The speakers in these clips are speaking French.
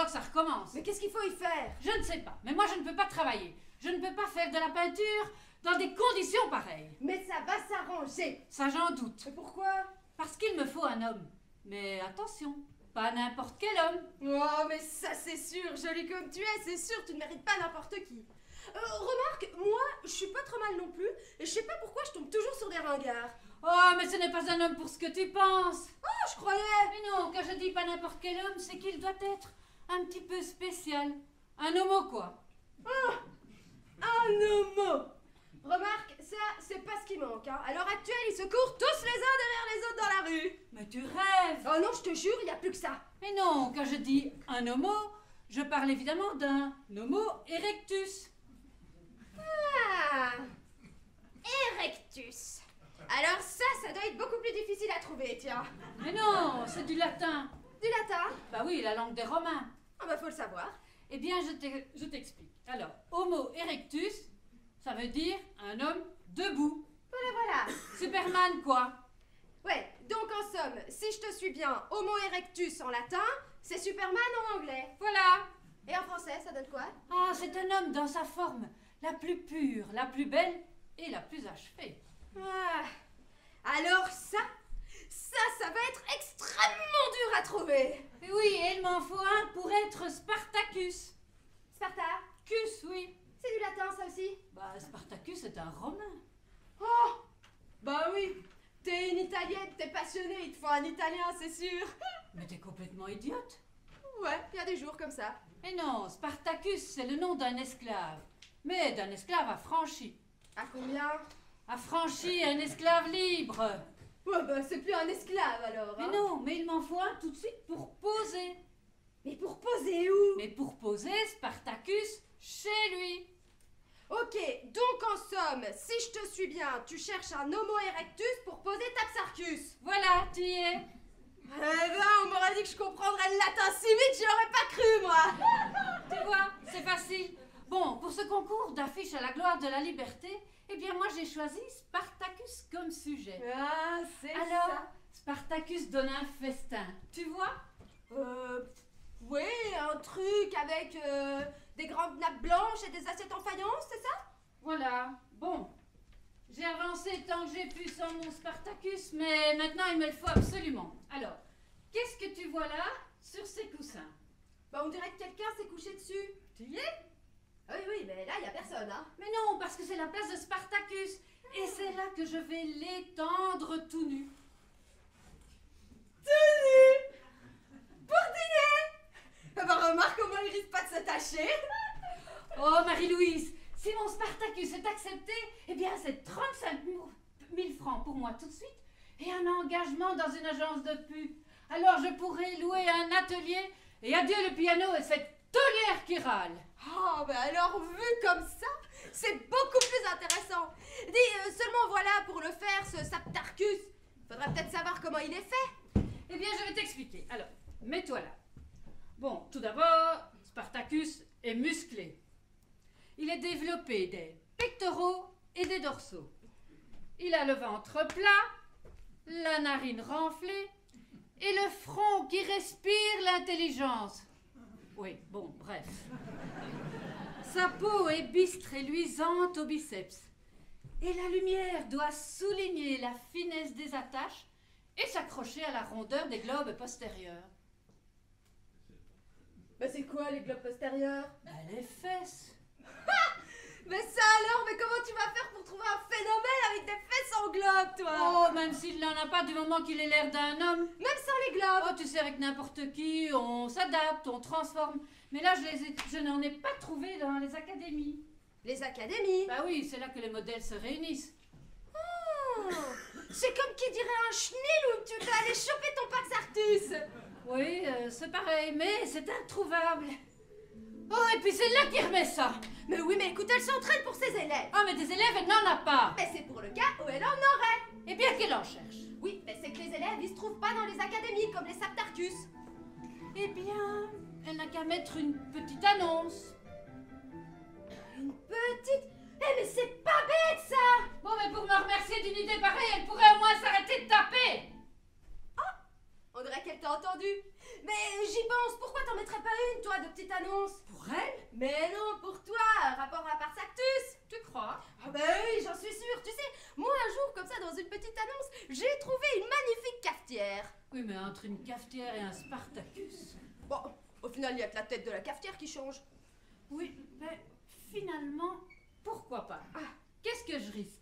attendant que ça recommence. Mais qu'est-ce qu'il faut y faire? Je ne sais pas, mais moi je ne peux pas travailler. Je ne peux pas faire de la peinture dans des conditions pareilles. Mais ça va s'arranger. Ça j'en doute. Mais pourquoi? Parce qu'il me faut un homme. Mais attention, pas n'importe quel homme. Oh, mais ça c'est sûr, joli comme tu es, c'est sûr, tu ne mérites pas n'importe qui. Remarque, moi, je suis pas trop mal non plus, et je sais pas pourquoi je tombe toujours sur des ringards. Oh, mais ce n'est pas un homme pour ce que tu penses. Oh, je croyais. Mais non, quand je dis pas n'importe quel homme, c'est qu'il doit être un petit peu spécial. Un homo, quoi. Oh, un homo. Remarque, ça, c'est pas ce qui manque, hein. À l'heure actuelle, ils se courent tous les uns derrière les autres dans la rue. Mais tu rêves. Oh non, je te jure, il n'y a plus que ça. Mais non, quand je dis un homo, je parle évidemment d'un homo erectus. Ah, erectus. Alors ça doit être beaucoup plus difficile à trouver, tiens. Mais non, c'est du latin. Du latin? Bah oui, la langue des Romains. Ah bah faut le savoir. Eh bien, je t'explique. Alors, homo erectus, ça veut dire un homme debout. Voilà. Superman, quoi. Ouais, donc en somme, si je te suis bien, Homo erectus en latin, c'est Superman en anglais. Voilà. Et en français, ça donne quoi? Ah, c'est un homme dans sa forme la plus pure, la plus belle et la plus achevée. Ah, alors ça va être extrêmement dur à trouver. Et oui, et il m'en faut un pour être Spartacus. Spartacus, oui. C'est du latin ça aussi? Bah, Spartacus est un Romain. Oh, bah oui. T'es une Italienne, t'es passionnée, il te faut un Italien, c'est sûr. Mais t'es complètement idiote. Ouais, il y a des jours comme ça. Mais non, Spartacus, c'est le nom d'un esclave. Mais d'un esclave affranchi. À combien? Affranchi, un esclave libre. Ouais, bah c'est plus un esclave alors. Mais hein. non, mais il m'en faut un tout de suite pour poser. Mais pour poser où? Mais pour poser Spartacus chez lui. Ok, donc en somme, si je te suis bien, tu cherches un Homo erectus pour poser Tapsarchus. Voilà, tu y es. Eh ben, on m'aurait dit que je comprendrais le latin si vite, j'y aurais pas cru, moi. Tu vois, c'est facile. Bon, pour ce concours d'affiches à la gloire de la liberté, eh bien moi j'ai choisi Spartacus comme sujet. Ah, c'est Alors, ça. Spartacus donne un festin, tu vois? Oui, un truc avec des grandes nappes blanches et des assiettes en faïence, c'est ça? Voilà, bon. J'ai avancé tant que j'ai pu sans mon Spartacus, mais maintenant il me le faut absolument. Alors, qu'est-ce que tu vois là, sur ces coussins? Bah, on dirait que quelqu'un s'est couché dessus. Tu y es? Ah oui, mais là, il y a personne, hein. Mais non, parce que c'est la place de Spartacus. Et c'est là que je vais l'étendre tout nu. Tout nu! Pour dîner! Eh ben, remarque comment il risque pas de s'attacher. Oh, Marie-Louise, si mon Spartacus est accepté, eh bien c'est 35 000 francs pour moi tout de suite et un engagement dans une agence de pub. Alors je pourrai louer un atelier et adieu le piano et cette tolière qui râle. Oh, ben alors, vu comme ça, c'est beaucoup plus intéressant. Dis, seulement voilà, pour le faire, ce Saptarcus, faudrait peut-être savoir comment il est fait. Eh bien, je vais t'expliquer. Alors, mets-toi là. Bon, tout d'abord, Spartacus est musclé. Il est développé des pectoraux et des dorsaux. Il a le ventre plat, la narine renflée et le front qui respire l'intelligence. Oui, bon, bref. Sa peau est bistre et luisante au biceps. Et la lumière doit souligner la finesse des attaches et s'accrocher à la rondeur des globes postérieurs. Bah c'est quoi les globes postérieurs? Ben, les fesses. Mais ça alors, mais comment tu vas faire pour trouver un phénomène avec des fesses en globe, toi? Oh, même s'il n'en a pas du moment qu'il ait l'air d'un homme. Même sans les globes? Oh, tu sais, avec n'importe qui, on s'adapte, on transforme. Mais là, je n'en ai pas trouvé dans les académies. Les académies? Bah oui, c'est là que les modèles se réunissent. Oh, c'est comme qui dirait un chenil où tu dois aller choper ton Paxartus. Oui, c'est pareil, mais c'est introuvable. Oh, et puis c'est là qu'il remet ça. Mais oui, mais écoute, elle s'entraîne pour ses élèves. Ah, mais des élèves, elle n'en a pas. Mais c'est pour le cas où elle en aurait. Eh bien, qu'elle en cherche. Oui, mais c'est que les élèves, ils se trouvent pas dans les académies comme les Saptarcus. Eh bien, elle n'a qu'à mettre une petite annonce. Une petite... Eh mais c'est pas bête ça. Bon, mais pour me remercier d'une idée pareille, elle pourrait au moins s'arrêter de taper. On dirait qu'elle t'a entendu. Mais j'y pense, pourquoi t'en mettrais pas une, toi, rapport à Spartacus. Tu crois? Ah ben oui, j'en suis sûre. Tu sais, moi un jour, comme ça, dans une petite annonce, j'ai trouvé une magnifique cafetière. Oui, mais entre une cafetière et un Spartacus. Bon, au final, il n'y a que la tête de la cafetière qui change. Oui, mais finalement, pourquoi pas? Ah. Qu'est-ce que je risque?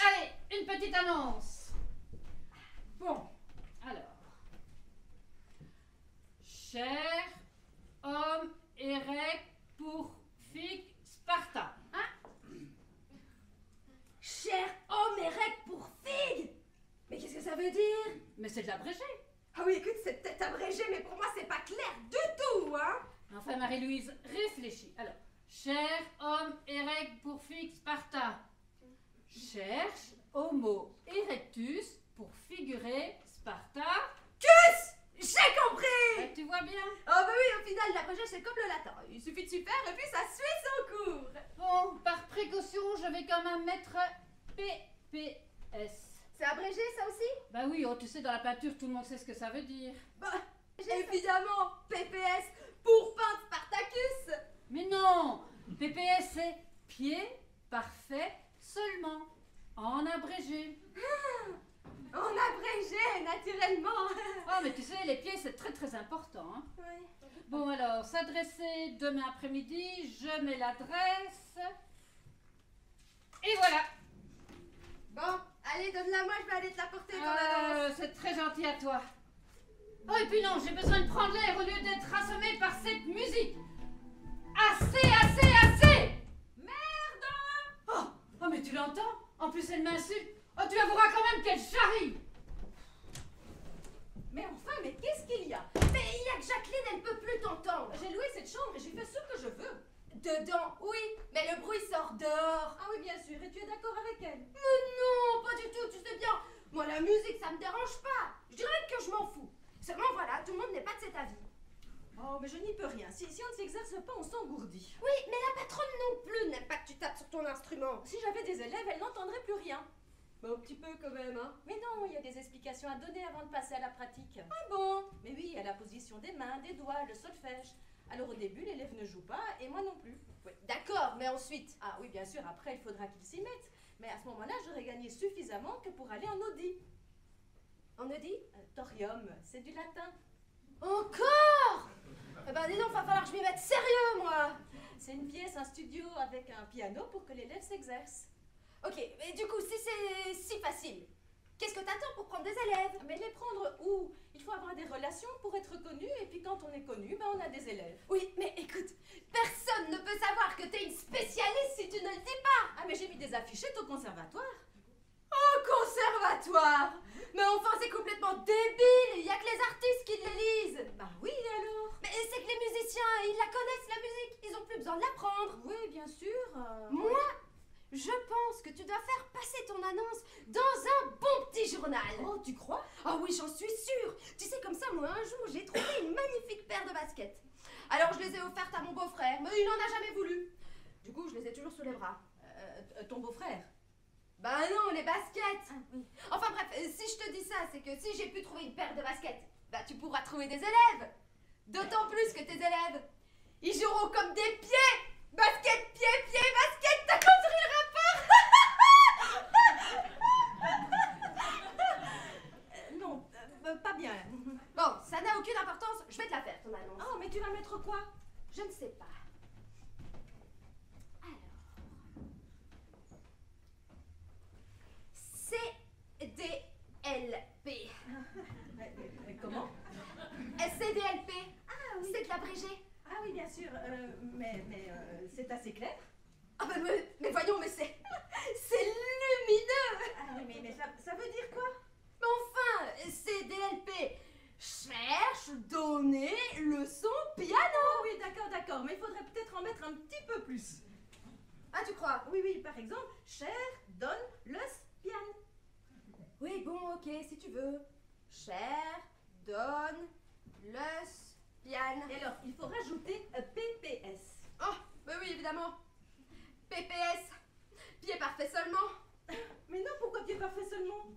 Allez, une petite annonce. Bon, alors. Cher homme érect pour figue Sparta. Hein? Cher homme érect pour figue. Mais qu'est-ce que ça veut dire? Mais c'est de l'abrégé. Ah oui, écoute, c'est peut-être abrégé, mais pour moi, c'est pas clair du tout, hein. Enfin, Marie-Louise, réfléchis. Alors, cher homme érect pour figue Sparta. Cherche homo erectus pour figurer Sparta. J'ai compris. Tu vois bien? Ah bah oui, au final, l'abrégé, c'est comme le latin. Il suffit de s'y faire et puis ça suit son cours. Bon, par précaution, je vais quand même mettre PPS. C'est abrégé, ça aussi? Bah oui, oh, tu sais, dans la peinture, tout le monde sait ce que ça veut dire. Bah, évidemment, PPS pour peindre Spartacus. Mais non! PPS, c'est pied parfait seulement, en abrégé. En abrégé, naturellement. Oh, mais tu sais, les pieds, c'est très très important. Hein. Oui. Bon, alors, s'adresser demain après-midi, je mets l'adresse. Et voilà. Bon, allez, donne-la moi, je vais aller te la porter dans la danse. C'est très gentil à toi. Oh, et puis non, j'ai besoin de prendre l'air au lieu d'être assommée par cette musique. Assez, assez, assez! Merde! Oh, mais tu l'entends? En plus, elle m'insulte. Oh, tu avoueras quand même qu'elle charrie. Mais enfin, mais qu'est-ce qu'il y a? Mais il y a que Jacqueline, elle ne peut plus t'entendre. J'ai loué cette chambre et j'ai fait ce que je veux. Dedans, oui, mais le bruit sort dehors. Ah oui, bien sûr, et tu es d'accord avec elle? Mais non, pas du tout, tu sais bien. Moi, la musique, ça me dérange pas. Je dirais même que je m'en fous. Seulement, voilà, tout le monde n'est pas de cet avis. Oh, mais je n'y peux rien. Si on ne s'exerce pas, on s'engourdit. Oui, mais la patronne non plus n'aime pas que tu tapes sur ton instrument. Si j'avais des élèves, elle n'entendrait plus rien. Bah, un petit peu quand même, hein. Mais non, il y a des explications à donner avant de passer à la pratique. Ah bon? Mais oui, à la position des mains, des doigts, le solfège. Alors au début, l'élève ne joue pas et moi non plus. Oui, d'accord, mais ensuite. Ah oui, bien sûr, après, il faudra qu'il s'y mette. Mais à ce moment-là, j'aurais gagné suffisamment que pour aller en Audi. On a dit? Thorium, c'est du latin. Encore? Eh ben, dis donc, va falloir que je m'y mette sérieux, moi. C'est une pièce, un studio avec un piano pour que l'élève s'exerce. Ok, mais du coup, si c'est si facile, qu'est-ce que t'attends pour prendre des élèves? Mais les prendre où? Il faut avoir des relations pour être connu, et puis quand on est connu, ben on a des élèves. Oui, mais écoute, personne ne peut savoir que t'es une spécialiste si tu ne le dis pas. Ah mais j'ai mis des affichettes au conservatoire. Au conservatoire? Mais enfin, c'est complètement débile. Il y a que les artistes qui les lisent. Bah oui, et alors? Mais c'est que les musiciens, ils la connaissent, la musique. Ils ont plus besoin de l'apprendre. Oui, bien sûr. Moi, je pense que tu dois faire passer ton annonce dans un bon petit journal. Oh, tu crois? Ah oui, j'en suis sûre. Tu sais, comme ça, moi, un jour, j'ai trouvé une magnifique paire de baskets. Alors, je les ai offertes à mon beau-frère, mais il n'en a jamais voulu. Du coup, je les ai toujours sous les bras. Ton beau-frère? Bah non, les baskets. Ah oui. Enfin bref, si je te dis ça, c'est que si j'ai pu trouver une paire de baskets, bah tu pourras trouver des élèves. D'autant plus que tes élèves, ils joueront comme des pieds. Basket, pied, pied, basket. T'as compris le rapport? Non, pas bien. Bon, ça n'a aucune importance, je vais te la faire ton annonce. Oh, mais tu vas mettre quoi? Je ne sais pas. CDLP. Comment? CDLP. Ah oui. C'est de l'abrégé. Ah oui, bien sûr. Mais c'est assez clair. Ah bah, mais voyons, mais c'est lumineux. Ah oui, mais ça veut dire quoi? Mais enfin, CDLP. Cherche, donner, leçon, piano. Oh oui, d'accord. Mais il faudrait peut-être en mettre un petit peu plus. Ah, tu crois? Oui, par exemple, cher, donne, le pian. Oui, bon, ok, si tu veux. Cher, donne, le, piano. Et alors, il faut rajouter PPS. Oh, bah oui, évidemment. PPS. Pied parfait seulement. Mais non, pourquoi pied parfait seulement?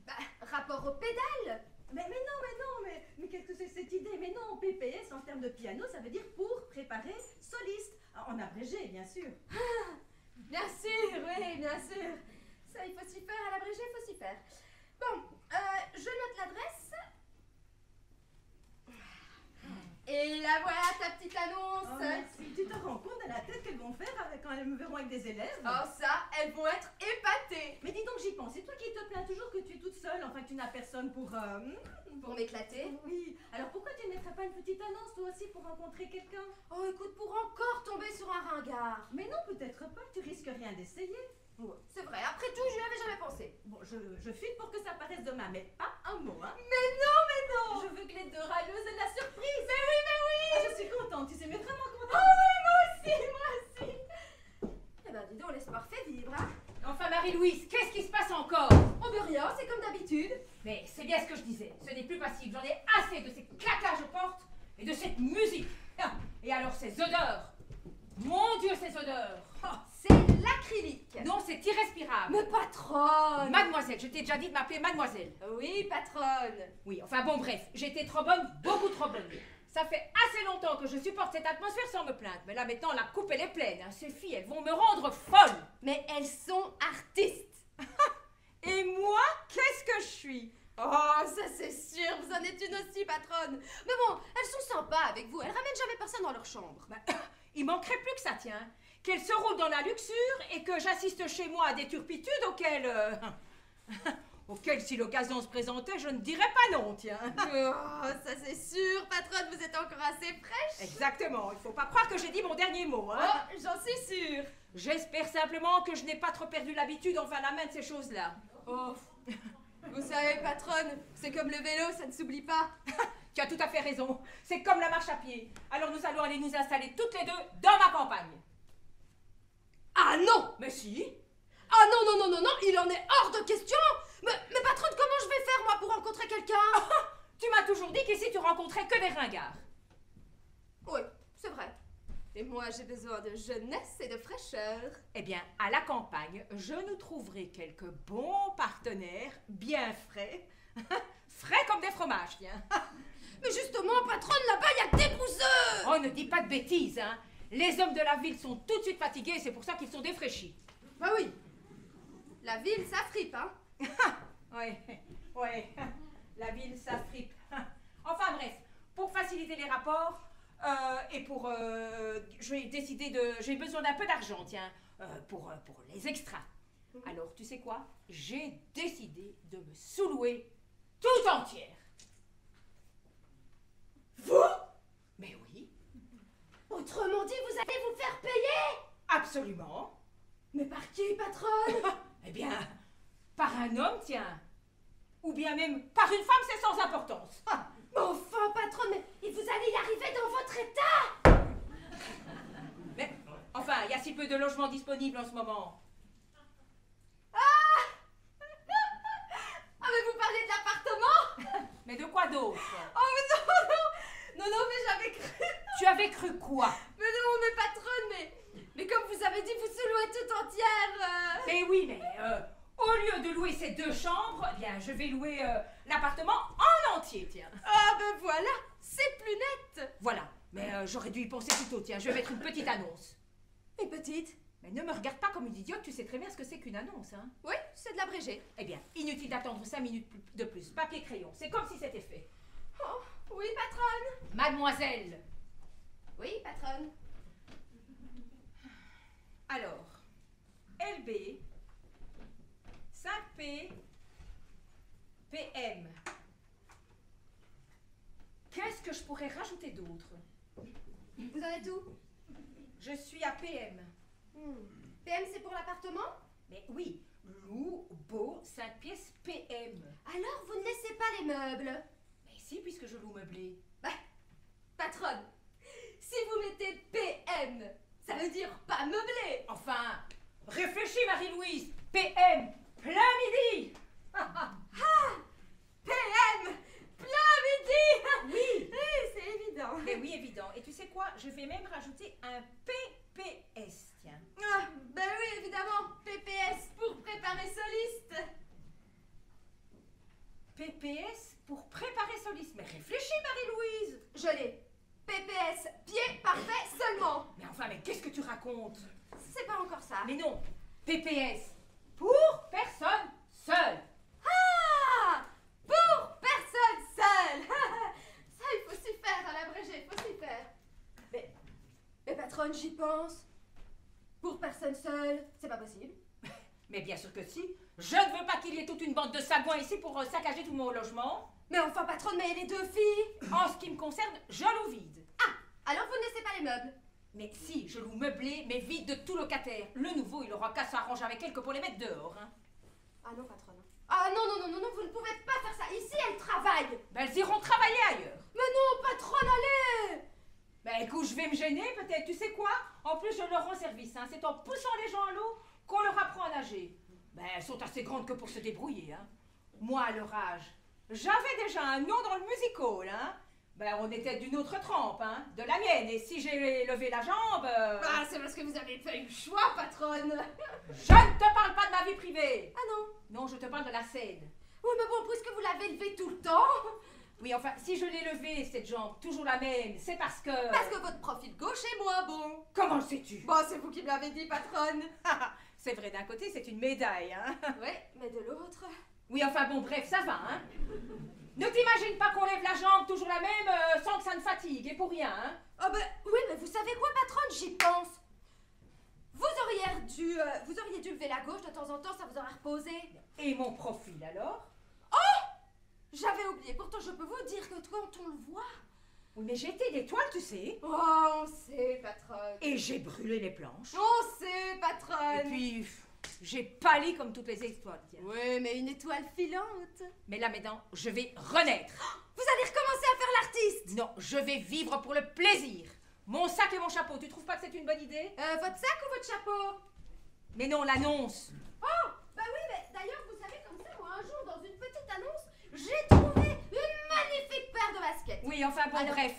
Bah, rapport aux pédales. Mais qu'est-ce que c'est cette idée? Mais non, PPS en termes de piano, ça veut dire pour préparer soliste. En abrégé, bien sûr. Bien sûr, oui, bien sûr. Ça, il faut s'y faire, à l'abrégé, il faut s'y faire. Bon, je note l'adresse. Et là, voilà ta petite annonce. Oh, merci. Tu te rends compte de la tête qu'elles vont faire quand elles me verront avec des élèves? Oh, ça, elles vont être épatées. Mais dis donc, j'y pense. C'est toi qui te plains toujours que tu es toute seule, enfin que tu n'as personne pour... Pour m'éclater. Oui. Alors pourquoi tu ne mettrais pas une petite annonce toi aussi pour rencontrer quelqu'un? Oh, écoute, pour encore tomber sur un ringard. Mais non, peut-être pas. Tu risques rien d'essayer. Ouais, c'est vrai, après tout, je n'y avais jamais pensé. Bon, je file pour que ça paraisse demain, mais pas un mot, hein. Mais non. Je veux que les deux râleuses aient la surprise. Mais oui. Ah, je suis contente, tu sais, mais vraiment Oh contente. oui, moi aussi. Eh ben, dis donc, l'espoir fait vivre, hein. Enfin, Marie-Louise, qu'est-ce qui se passe encore? Oh, ben rien, c'est comme d'habitude. Mais c'est bien ce que je disais, ce n'est plus possible. J'en ai assez de ces claquages aux portes et de cette musique. Ah, et alors ces odeurs. Mon Dieu, ces odeurs. Ah, C'est l'acrylique. non, c'est irrespirable. Mais patronne. Mademoiselle, je t'ai déjà dit de m'appeler mademoiselle. Oui, patronne. Oui, enfin bon, bref, j'étais trop bonne, beaucoup trop bonne. Ça fait assez longtemps que je supporte cette atmosphère sans me plaindre. Mais là, maintenant, la coupe, elle est pleine. Hein. Ces filles, elles vont me rendre folle. Mais elles sont artistes. Et moi, qu'est-ce que je suis? Oh, ça c'est sûr, vous en êtes une aussi, patronne. Mais bon, elles sont sympas avec vous, elles ramènent jamais personne dans leur chambre. Bah, il manquerait plus que ça, tiens. Qu'elles se roulent dans la luxure et que j'assiste chez moi à des turpitudes auxquelles, si l'occasion se présentait, je ne dirais pas non, tiens. Oh, ça c'est sûr, patronne, vous êtes encore assez fraîche. Exactement, il faut pas croire que j'ai dit mon dernier mot, hein. Oh, j'en suis sûre. J'espère simplement que je n'ai pas trop perdu l'habitude, enfin la main de ces choses-là. Oh, vous savez, patronne, c'est comme le vélo, ça ne s'oublie pas. Tu as tout à fait raison, c'est comme la marche à pied. Alors nous allons aller nous installer toutes les deux dans ma campagne. Ah non. Mais si. Ah non, il en est hors de question. Mais patronne, comment je vais faire, moi, pour rencontrer quelqu'un? Tu m'as toujours dit qu'ici tu rencontrais que des ringards. Oui, c'est vrai. Et moi, j'ai besoin de jeunesse et de fraîcheur. Eh bien, à la campagne, je nous trouverai quelques bons partenaires, bien frais. Frais comme des fromages, tiens. Mais justement, patronne, là-bas, il y a que des bouseux. Oh, ne dis pas de bêtises, hein. Les hommes de la ville sont tout de suite fatigués, c'est pour ça qu'ils sont défraîchis. Bah oui. La ville, ça fripe, hein. Ouais. La ville, ça fripe. Enfin bref, pour faciliter les rapports, et pour... j'ai besoin d'un peu d'argent, tiens, pour les extras. Alors, tu sais quoi? J'ai décidé de me sous-louer tout entière. Vous? Mais oui, Autrement dit, vous allez vous faire payer? absolument. Mais par qui, patronne? Eh bien, par un homme, tiens. Ou bien même par une femme, c'est sans importance. Mais enfin, patronne, mais vous allez y arriver dans votre état? Mais, enfin, il y a si peu de logements disponibles en ce moment. Ah, mais vous parlez de l'appartement? Mais de quoi d'autre? Oh, mais non, mais j'avais cru. Tu avais cru quoi? Mais non, mais patronne, mais comme vous avez dit, vous sous-louez tout entière. Mais oui, mais au lieu de louer ces 2 chambres, eh bien, je vais louer l'appartement en entier, tiens. Ah, ben voilà, c'est plus net. Voilà, mais j'aurais dû y penser plus tôt, tiens, je vais mettre une petite annonce. Et petite? Mais ne me regarde pas comme une idiote, tu sais très bien ce que c'est qu'une annonce, hein. Oui, c'est de l'abrégé. Eh bien, inutile d'attendre 5 minutes de plus, papier crayon, c'est comme si c'était fait. Oh, oui, patronne. Mademoiselle. Oui, patronne. Alors, LB, 5P, PM. Qu'est-ce que je pourrais rajouter d'autre? Vous en êtes où? Je suis à PM. PM, c'est pour l'appartement? Mais oui, loup, beau, 5 pièces, PM. Alors, vous ne laissez pas les meubles? Mais si, puisque je loue meublé. Bah, patronne, si vous mettez PM, ça veut dire pas meublé. Enfin, réfléchis, Marie-Louise. PM, plein midi. PM, plein midi. Oui. Oui, c'est évident. Mais oui, évident. Et tu sais quoi? Je vais même rajouter un PPS, tiens. Ah, ben oui, évidemment, PPS pour préparer soliste. PPS pour préparer C'est pas encore ça. Mais non, PPS, pour personne seule. Ah! Pour personne seule! Ça, il faut s'y faire à l'abrégé, il faut s'y faire. Mais patronne, j'y pense. Pour personne seule, c'est pas possible. Mais bien sûr que si. Je ne veux pas qu'il y ait toute une bande de sagouins ici pour saccager tout mon logement. Mais enfin, patronne, mais les deux filles! En ce qui me concerne, je loue vide. Ah! Alors vous ne laissez pas les meubles? Mais si, je loue meublé, mais vide de tout locataire. Le nouveau, il aura qu'à s'arranger avec elle que pour les mettre dehors. Hein. Ah non, patronne. Ah non, non, non, non, non, vous ne pouvez pas faire ça. Ici, elles travaillent. Ben, elles iront travailler ailleurs. Mais non, patronne, allez! Ben écoute, je vais me gêner peut-être, tu sais quoi? En plus, je leur rends service, hein. C'est en poussant les gens à l'eau qu'on leur apprend à nager. Ben, elles sont assez grandes que pour se débrouiller, hein. Moi, à leur âge, j'avais déjà un nom dans le music hall, hein. Ben, on était d'une autre trempe, hein, de la mienne, et si j'ai levé la jambe... Ah, c'est parce que vous avez fait le choix, patronne. Je ne te parle pas de ma vie privée. Ah non? Non, je te parle de la scène. Oui, mais bon, puisque vous l'avez levée tout le temps... Oui, enfin, si je l'ai levée, cette jambe, toujours la même, c'est parce que... Parce que votre profil gauche est moins bon. Comment le sais-tu? Bon, c'est vous qui me l'avez dit, patronne. C'est vrai, d'un côté, c'est une médaille, hein. Oui, mais de l'autre... Oui, enfin bon, bref, ça va, hein. Ne t'imagine pas qu'on lève la jambe toujours la même sans que ça ne fatigue, et pour rien, hein. Oh ben, oui, mais vous savez quoi, patronne, j'y pense. Vous auriez dû lever la gauche de temps en temps, ça vous aurait reposé. Et mon profil, alors? J'avais oublié, pourtant je peux vous dire que quand on le voit... Oui, mais j'ai été d'étoile, tu sais. Oh, on sait, patronne. Et j'ai brûlé les planches. On sait, patronne. Et puis, j'ai pâli comme toutes les étoiles, tiens. Oui, mais une étoile filante. Mais là, maintenant, je vais renaître. Vous allez recommencer à faire l'artiste. Non, je vais vivre pour le plaisir. Mon sac et mon chapeau, tu trouves pas que c'est une bonne idée? Votre sac ou votre chapeau? Mais non, l'annonce. Oh, bah oui, mais d'ailleurs, vous savez, comme ça, moi, un jour, dans une petite annonce, j'ai trouvé une magnifique paire de baskets. Oui, enfin bon, Alors- bref.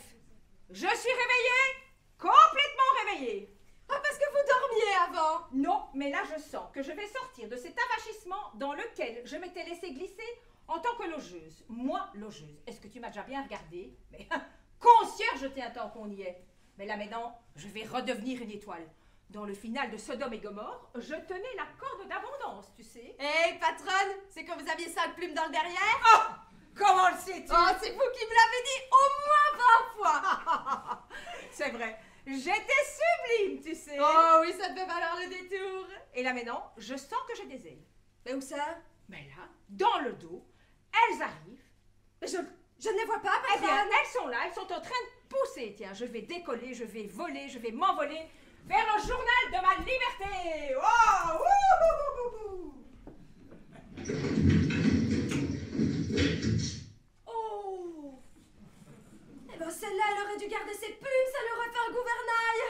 Je suis réveillée, complètement réveillée. Ah, parce que vous dormiez avant. Non, mais là, je sens que je vais sortir de cet avachissement dans lequel je m'étais laissée glisser en tant que logeuse. Moi, logeuse. Est-ce que tu m'as déjà bien regardée? Mais concierge, tiens, tant qu'on y est. Mais là, maintenant, je vais redevenir une étoile. Dans le final de Sodome et Gomorre, je tenais la corde d'abondance, tu sais. Hé, patronne, c'est que vous aviez 5 plumes dans le derrière? Oh! Comment le sais-tu? Oh, c'est vous qui me l'avez dit au moins 20 fois. C'est vrai. J'étais sublime, tu sais. Oh oui, ça devait valoir le détour. Et là, maintenant, je sens que j'ai des ailes. Mais où ça? Mais là, dans le dos, elles arrivent. Mais je ne les vois pas, Eh bien, patronne. elles sont là, elles sont en train de pousser. Tiens, je vais décoller, je vais voler, je vais m'envoler vers le journal de ma liberté. Oh! Oh. Eh ben, celle-là, elle aurait dû garder ses plumes, ça lui aurait fait un gouvernail.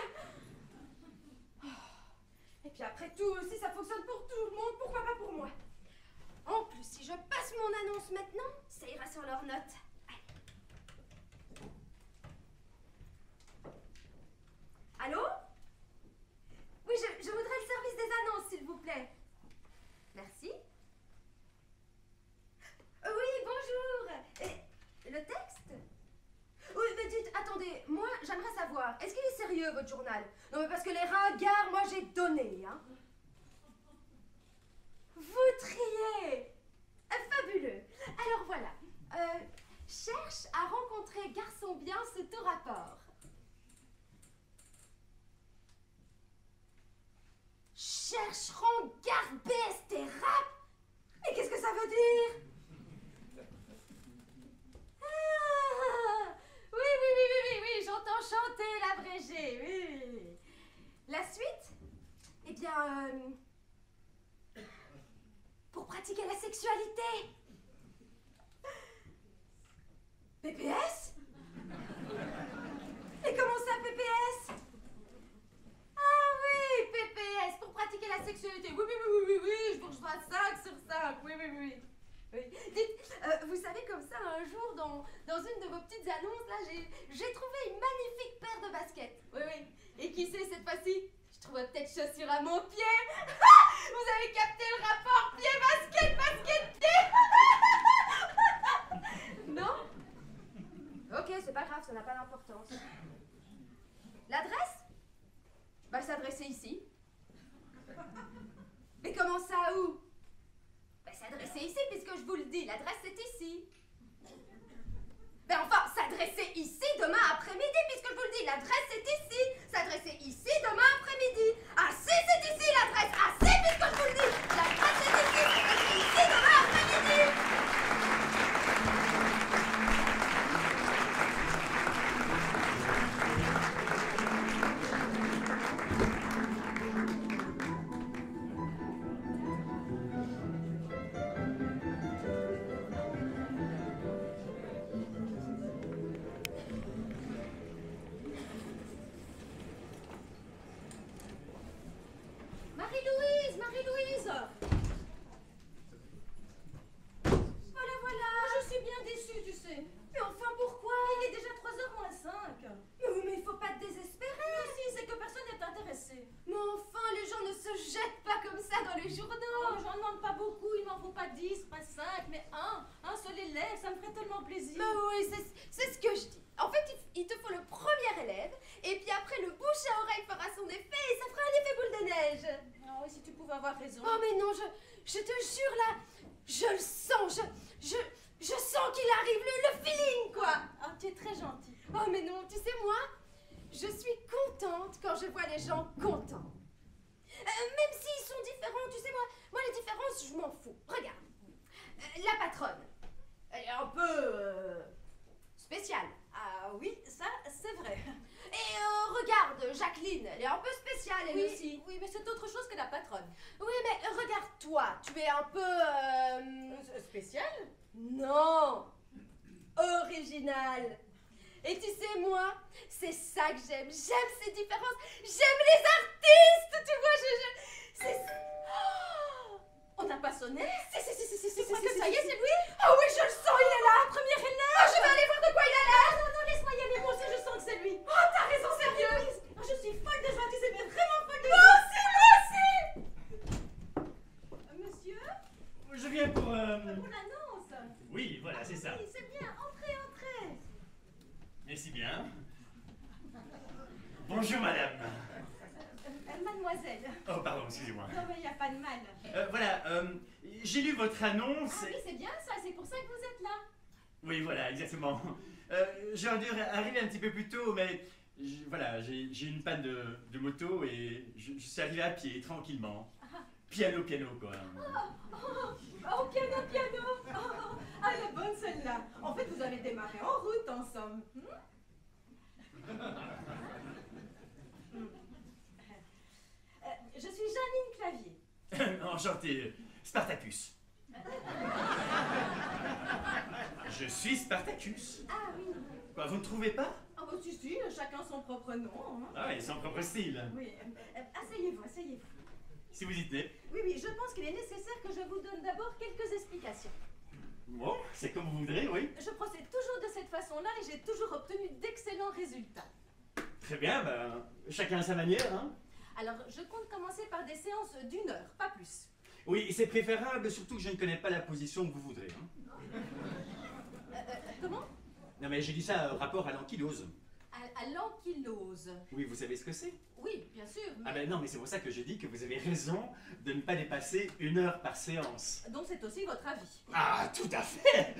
Oh. Et puis après tout, si ça fonctionne pour tout le monde, pourquoi pas pour moi? En plus, si je passe mon annonce maintenant, ça ira sur leurs notes. Allô? Oui, je voudrais le service des annonces, s'il vous plaît. Merci. Oui, bonjour. Et le texte? Oui, mais dites, attendez, moi, j'aimerais savoir, est-ce qu'il est sérieux, votre journal? Non, mais parce que les ringards, moi, j'ai donné, hein. Vous triez. Fabuleux. Alors voilà. Cherche à rencontrer garçon bien sous tout rapport. Chercheront garder tes rap. Mais qu'est-ce que ça veut dire? Ah, oui, j'entends chanter l'abrégé, oui. La suite? Eh bien, pour pratiquer la sexualité. PPS? Mais comment ça, PPS? Ah oui, PPS, pour pratiquer la sexualité. Oui, je vous rejoins 5 sur 5. Oui. Dites, vous savez, comme ça, un jour, dans une de vos petites annonces, là, j'ai trouvé une magnifique paire de baskets. Oui. Et qui sait, cette fois-ci, je trouve peut-être chaussures à mon pied. Vous avez capté le rapport pied-basket, basket-pied. Non? Ok, c'est pas grave, ça n'a pas d'importance. L'adresse? Bah, s'adresser ici. Marie-Louise, Marie-Louise. Voilà, voilà. Je suis bien déçue, tu sais. Mais enfin, pourquoi? Il est déjà 3h moins 5. Mais il faut pas te désespérer. Mais si, c'est que personne n'est intéressé. Mais enfin, les gens ne se jettent pas comme ça dans les Non, journaux. j'en demande pas beaucoup, il m'en faut pas 10, pas 5, mais un seul élève, ça me ferait tellement plaisir. Mais oui, c'est ce que je dis. En fait, il te faut le premier élève, et puis après, le bouche à oreille fera son effet, et ça fera un effet boule de neige. Ah oui, si tu pouvais avoir raison. Oh mais non, je te jure là, je le sens, je sens qu'il arrive, le feeling quoi. Ah, tu es très gentil. Oh mais non, tu sais moi, je suis contente quand je vois les gens contents. Même s'ils sont différents, tu sais moi les différences je m'en fous. Regarde, la patronne, elle est un peu spéciale. Ah oui, ça, c'est vrai. Et regarde, Jacqueline, elle est un peu spéciale elle aussi. Oui, mais c'est autre chose que la patronne. Oui mais regarde toi, tu es un peu... Spécial? Non, original. Et tu sais, moi, c'est ça que j'aime. J'aime ces différences. J'aime les artistes, tu vois. C'est... Oh, On n'a pas sonné? si. Tu crois que ça y est, c'est lui? Oh oui, je le sens, il est là. Premier élève! Oh, je vais aller voir de quoi il a l'air. Non, laisse-moi y aller, moi aussi, je sens que c'est lui. Oh, t'as raison, sérieux. Oh, je suis folle de joie, tu sais, mais vraiment folle de Moi joie. aussi. Monsieur? Je viens pour... Pour l'annonce. Oui, voilà, c'est ça. Oui, c'est bien, entrez. Merci bien. Bonjour, madame. Mademoiselle. Oh, pardon, excusez-moi. Non, mais il n'y a pas de mal. Voilà, j'ai lu votre annonce. Ah oui, c'est bien ça, c'est pour ça que vous êtes là. Oui, voilà, exactement. J'aurais dû arriver un petit peu plus tôt, mais voilà, j'ai une panne de moto et je suis arrivé à pied, tranquillement. Piano, quoi. Oh, piano. Ah, elle est bonne celle-là. En fait, vous avez démarré en route, en somme. Je suis Janine Clavier. Enchanté, Spartacus. Je suis Spartacus. Ah oui. Quoi, vous ne trouvez pas? Ah bah si, chacun son propre nom. Hein. Ah, il son propre style. Oui, asseyez-vous. Si vous y tenez. Oui, je pense qu'il est nécessaire que je vous donne d'abord quelques explications. Bon, c'est comme vous voudrez, oui. Je procède toujours de cette façon-là et j'ai toujours obtenu d'excellents résultats. Très bien, ben, chacun à sa manière, hein. Alors, je compte commencer par des séances d'1 heure, pas plus. Oui, c'est préférable, surtout que je ne connais pas la position que vous voudrez. Hein. Comment? Non, mais j'ai dit ça rapport à l'ankylose. À l'ankylose. Oui, vous savez ce que c'est? Oui, bien sûr. Mais... Ah ben non, mais c'est pour ça que je dis que vous avez raison de ne pas dépasser 1 heure par séance. Donc c'est aussi votre avis. Ah, tout à fait.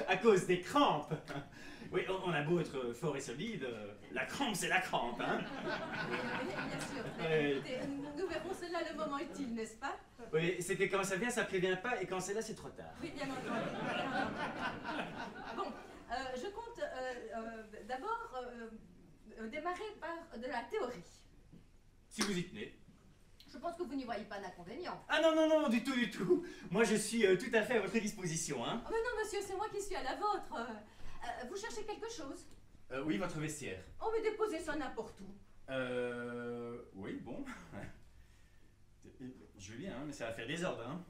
À cause des crampes. Oui, on a beau être fort et solide, la crampe c'est la crampe, hein. Oui, bien sûr. Oui. Écoutez, nous verrons cela le moment utile, n'est-ce pas? Oui, c'est que quand ça vient, ça prévient pas, et quand c'est là, c'est trop tard. Oui, bien entendu. Bon, je compte d'abord démarrer par de la théorie. Si vous y tenez. Je pense que vous n'y voyez pas d'inconvénient. Ah non, du tout. Moi, je suis tout à fait à votre disposition, hein. Oh, mais non, monsieur, c'est moi qui suis à la vôtre. Vous cherchez quelque chose? Oui, votre vestiaire. On va déposer ça n'importe où. Oui, bon. Je veux bien, hein, mais ça va faire désordre, hein.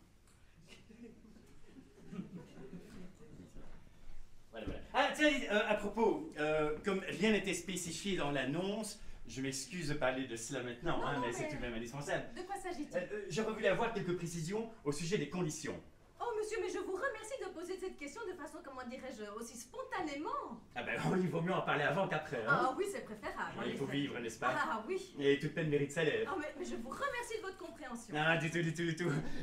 Voilà. Ah, tiens, à propos, comme rien n'était spécifié dans l'annonce, je m'excuse de parler de cela maintenant, Non, hein, non, mais c'est mais- tout de même indispensable. De quoi s'agit-il? J'aurais voulu avoir quelques précisions au sujet des conditions. Oh, monsieur, mais je vous remercie de poser cette question de façon, comment dirais-je, aussi spontanément. Ah ben, il vaut mieux en parler avant qu'après, hein. Ah oui, c'est préférable. en Il faut effet. vivre, n'est-ce pas? Ah oui. Et toute peine mérite salaire. Oh, mais je vous remercie de votre compréhension. Ah, du tout.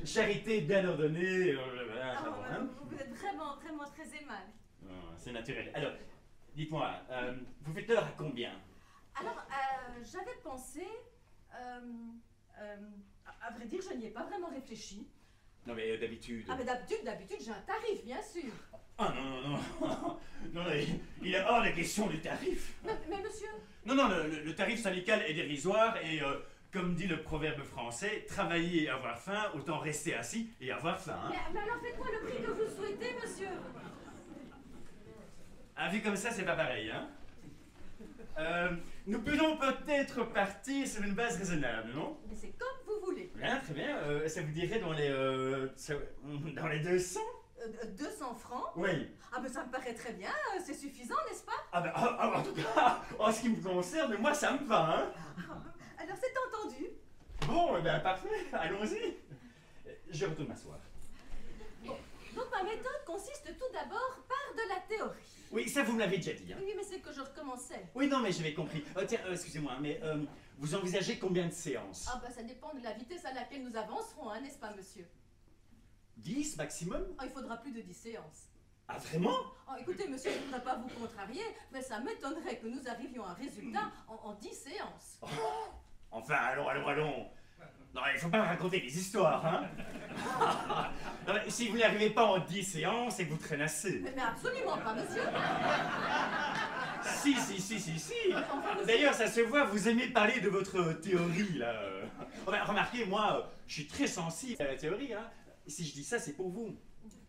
Charité bien ordonnée, voilà, Ah, ça va, hein. vous êtes vraiment très aimable. Ah, c'est naturel. Alors, dites-moi, vous faites l'heure à combien? Alors, j'avais pensé... à vrai dire, je n'y ai pas vraiment réfléchi. Non mais d'habitude... Ah, mais d'habitude, j'ai un tarif, bien sûr. Ah non, il est hors de question du tarif. Mais monsieur... Non, le tarif syndical est dérisoire et, comme dit le proverbe français, travailler et avoir faim, autant rester assis et avoir faim. Hein. Mais alors, faites-moi le prix que vous souhaitez, monsieur. Ah, vu comme ça, c'est pas pareil, hein. Nous pouvons peut-être partir sur une base raisonnable, non? Mais c'est comme vous voulez. Hein, ça vous dirait dans les... dans les 200? 200 francs? Oui. Ah ben ça me paraît très bien, c'est suffisant, n'est-ce pas? Ah ben, en tout cas, en ce qui me concerne, moi ça me va, hein. Alors c'est entendu. Bon, eh ben parfait, allons-y. Je retourne m'asseoir. Donc ma méthode consiste tout d'abord par de la théorie. Oui, ça vous me l'avez déjà dit, hein. Oui, mais c'est que je recommençais. Oui, non, mais j'avais compris. Tiens, excusez-moi, mais vous envisagez combien de séances? Ah ben ça dépend de la vitesse à laquelle nous avancerons, hein, n'est-ce pas, monsieur? 10 maximum? Ah, il faudra plus de 10 séances. Ah, vraiment? Oh, écoutez, monsieur, je ne voudrais pas vous contrarier, mais ça m'étonnerait que nous arrivions à un résultat en 10 séances. Oh, enfin, allons. Non, il faut pas raconter des histoires, hein. Non, mais si vous n'y arrivez pas en 10 séances, c'est que vous traînassez. Mais absolument pas, monsieur. Si. D'ailleurs, ça se voit, vous aimez parler de votre théorie, là. Enfin, remarquez, moi, je suis très sensible à la théorie, hein. Si je dis ça, c'est pour vous.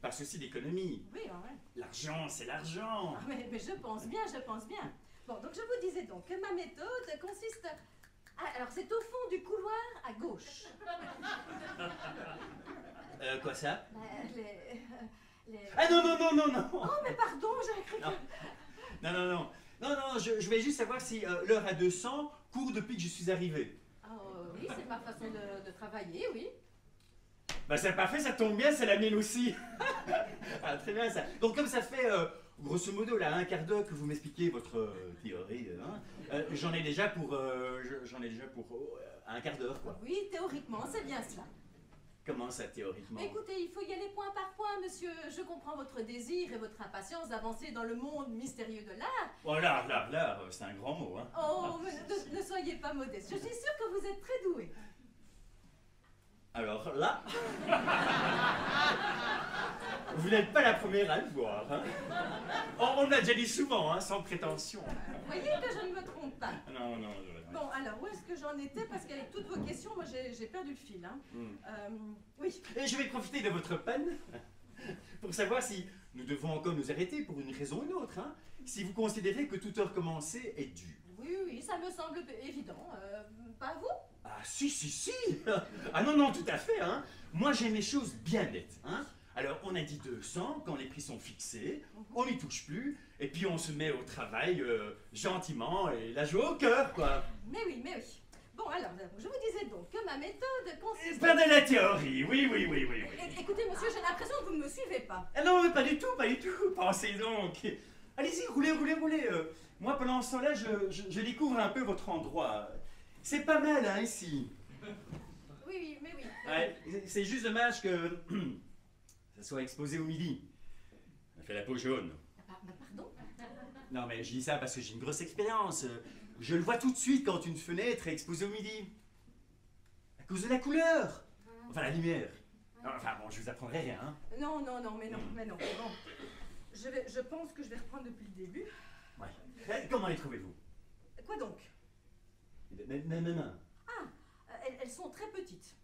Par souci d'économie. Oui, ouais. L'argent, c'est l'argent. Ah, mais je pense bien. Bon, donc je vous disais donc que ma méthode consiste... Ah, alors c'est au fond du couloir à gauche. Quoi ça? Les... Ah non. Oh, mais pardon, j'avais cru que... Non, je vais juste savoir si l'heure à 200 court depuis que je suis arrivé. Oh, oui, c'est ma façon de travailler, oui. Bah c'est parfait, ça tombe bien, c'est la mienne aussi. Ah, très bien ça. Donc comme ça fait grosso modo là un quart d'heure que vous m'expliquez votre théorie, hein, j'en ai déjà pour un quart d'heure quoi. Oui, théoriquement, c'est bien cela. Comment ça théoriquement? Écoutez, il faut y aller point par point, monsieur. Je comprends votre désir et votre impatience d'avancer dans le monde mystérieux de l'art. Oh l'art, c'est un grand mot, hein. Oh, mais ne soyez pas modeste. Je suis sûre que vous êtes très doué. Alors là, vous n'êtes pas la première à le voir. Hein. On l'a déjà dit souvent, hein, sans prétention. Vous voyez que je ne me trompe pas. Non. Bon, alors, où est-ce que j'en étais? Parce qu'avec toutes vos questions, moi, j'ai perdu le fil. Hein. Oui. Et je vais profiter de votre peine pour savoir si nous devons encore nous arrêter pour une raison ou une autre. Hein. Si vous considérez que toute heure commencée est due. Oui, ça me semble évident. Pas vous? Ah si. Ah non, tout à fait. Hein. Moi, j'aime les choses bien nettes. Hein. Alors, on a dit 200, quand les prix sont fixés, on n'y touche plus, et puis on se met au travail gentiment, et la joie au cœur, quoi. Mais oui. Bon, alors, je vous disais donc que ma méthode consiste... Pas de la théorie, oui. Écoutez, monsieur, j'ai l'impression que vous ne me suivez pas. Ah non, mais pas du tout. Pensez donc. Allez-y, roulez. Moi, pendant ce temps-là, je découvre un peu votre endroit. C'est pas mal, hein, ici. Oui. Ouais, c'est juste dommage que ça soit exposé au midi. Ça fait la peau jaune. Pardon? Non, mais je dis ça parce que j'ai une grosse expérience. Je le vois tout de suite quand une fenêtre est exposée au midi. À cause de la couleur. Enfin, la lumière. Enfin, bon, je vous apprendrai rien. Hein. Non. Bon, je pense que je vais reprendre depuis le début. Ouais. Comment les trouvez-vous? Quoi donc? Mes mains. Ah, elles sont très petites.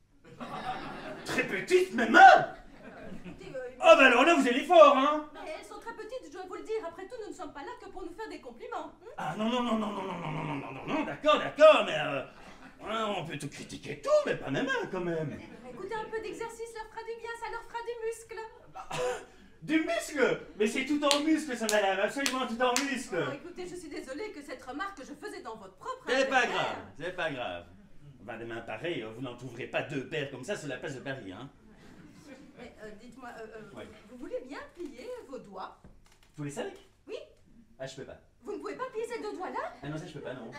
Très petites, mes mains? Écoutez, Oh, ben alors là, vous allez fort, hein? mais elles sont très petites, je dois vous le dire. Après tout, nous ne sommes pas là que pour nous faire des compliments. Ah non, d'accord, mais on peut tout critiquer tout, mais pas mes mains quand même. Écoutez, un peu d'exercice leur fera du bien, ça leur fera du muscle. Du muscle? Mais c'est tout en muscle, ça madame, absolument tout en muscle. Oh, écoutez, je suis désolée que cette remarque que je faisais dans votre propre C'est pas intérêt. grave, c'est pas grave. Ben, des mains pareilles, vous n'en trouverez pas deux paires comme ça sur la place de Paris, hein. Mais dites-moi, Ouais. vous voulez bien plier vos doigts? Tous les 5? Oui. Ah, je peux pas. Vous ne pouvez pas plier ces deux doigts-là? Ah non, ça je peux pas, non.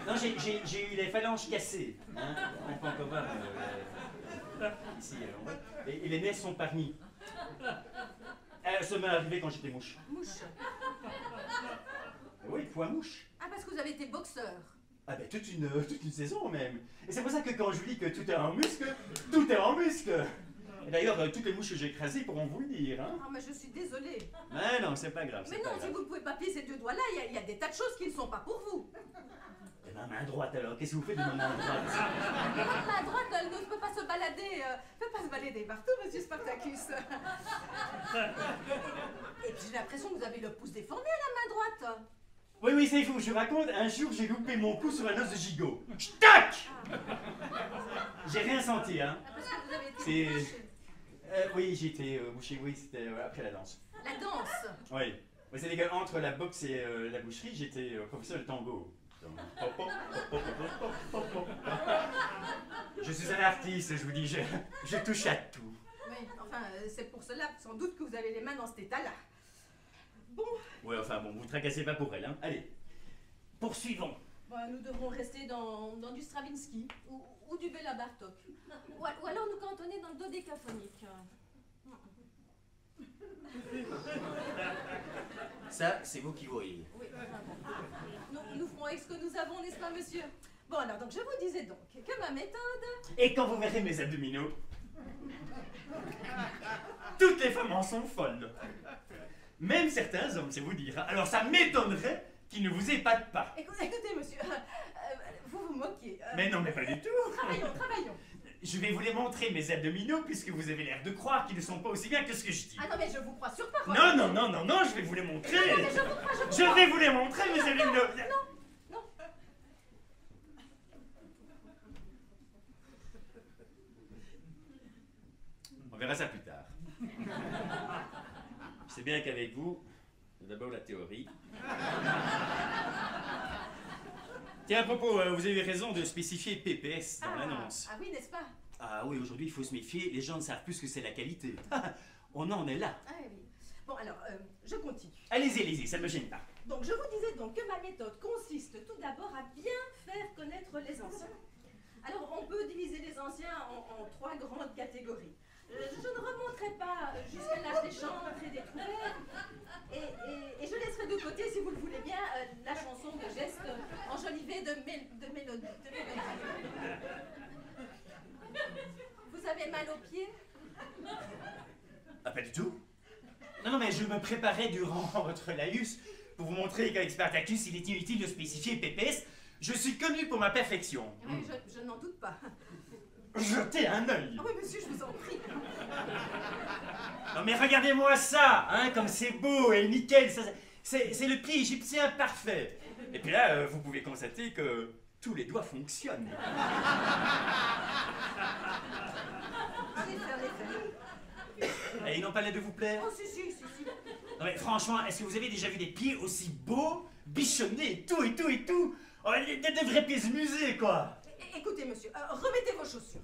Non, j'ai eu les phalanges cassées. Hein. On peut encore voir ici, on voit. Et les nerfs sont parmis. Ça m'est arrivé quand j'étais mouche. Mouche. Oui, poids mouche. Ah, parce que vous avez été boxeur. Ah ben toute une saison même. Et c'est pour ça que quand je vous dis que tout est en muscle, tout est en muscle. Et d'ailleurs, toutes les mouches que j'ai écrasées pourront vous le dire. Hein. Ah, mais je suis désolée. Mais non, c'est pas grave. Mais non, si vous ne pouvez pas plier ces deux doigts-là, il y a des tas de choses qui ne sont pas pour vous. Et ma main droite alors, qu'est-ce que vous faites de ma main droite? Votre main droite, elle ne peut pas se balader, partout, monsieur Spartacus. Et puis j'ai l'impression que vous avez le pouce déformé à la main droite. Oui, c'est fou, je vous raconte, un jour j'ai loupé mon coup sur un os de gigot. Tac! J'ai rien senti, hein. Ah, parce que vous avez été C'est... bouché. Oui, j'ai été bouché, oui, c'était après la danse. La danse. Oui. Vous savez qu'entre la boxe et la boucherie, j'étais professeur de tango. Je suis un artiste, je vous dis, je touche à tout. Oui, enfin, c'est pour cela, sans doute, que vous avez les mains dans cet état-là. Bon, Ouais, enfin bon, vous tracassez pas pour elle, hein. Allez, poursuivons. bah, nous devrons rester dans du Stravinsky ou du Béla Bartok. Ou alors nous cantonner dans le dodécaphonique. Ça, c'est vous qui voyez. Oui, enfin bon. Nous ferons avec ce que nous avons, n'est-ce pas, monsieur? Bon, alors, donc, je vous disais donc que ma méthode... Et quand vous verrez mes abdominaux, toutes les femmes en sont folles. Même certains hommes, c'est vous dire. Hein. Alors ça m'étonnerait qu'ils ne vous épatent pas. Écoutez, monsieur, vous vous moquez. Mais non, mais pas du tout. Travaillons. Je vais vous les montrer, mes abdominaux, puisque vous avez l'air de croire qu'ils ne sont pas aussi bien que ce que je dis. Ah non, mais je vous crois sur parole. Non, je vais vous les montrer. Non, mais je vous crois. Je vais vous les montrer, mes abdominaux. Non. On verra ça plus tard. Je sais bien qu'avec vous, d'abord la théorie. Tiens, à propos, vous avez raison de spécifier PPS dans l'annonce. Ah oui, n'est-ce pas? Ah oui, aujourd'hui, il faut se méfier. Les gens ne savent plus ce que c'est la qualité. On en est là. Ah oui. Bon, alors, je continue. Allez-y, ça ne me gêne pas. Donc, je vous disais donc que ma méthode consiste tout d'abord à bien faire connaître les anciens. Alors, on peut diviser les anciens en trois grandes catégories. Je ne remonterai pas jusqu'à l'âge des chantres et des trouvères. Et je laisserai de côté, si vous le voulez bien, la chanson de geste enjolivée de mélodie. Vous avez mal aux pieds? Ah, pas du tout. Non, mais je me préparais durant votre laïus pour vous montrer qu'avec Spartacus, il est inutile de spécifier PPS. Je suis connu pour ma perfection. Oui, je n'en doute pas. Jetez un œil. Ah oui, monsieur, je vous en prie. Non mais regardez-moi ça, hein, comme c'est beau et nickel, c'est le pied égyptien parfait. Et puis là, vous pouvez constater que tous les doigts fonctionnent. En effet. Et ils n'ont pas l'air de vous plaire? Oh, si. Non mais franchement, est-ce que vous avez déjà vu des pieds aussi beaux, bichonnés, et tout? Oh, des vrais pieds de musée, quoi. Écoutez, monsieur, remettez vos chaussures.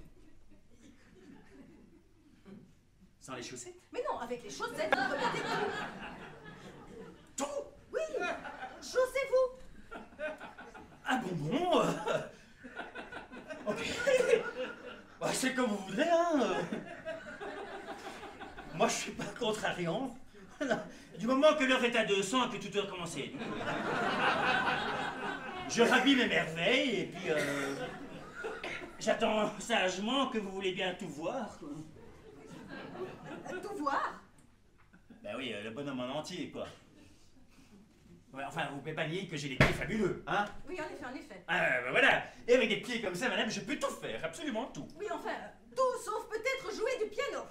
Sans les chaussettes? Mais non, avec les chaussettes, remettez tout. Tout? Oui, chaussez-vous. Ah bon Ok. Bah, c'est comme vous voudrez, hein. Moi, je suis pas contrariant. Du moment que l'heure est à 200 et que tout doit recommencer. Je rhabille mes merveilles et puis j'attends sagement que vous voulez bien tout voir. Quoi. Tout voir? Ben oui, le bonhomme en entier, quoi. Ouais, enfin, vous pouvez pas nier que j'ai des pieds fabuleux, hein? Oui, en effet. Ah, ben voilà. Et avec des pieds comme ça, madame, je peux tout faire, absolument tout. Oui, enfin, tout sauf peut-être jouer du piano.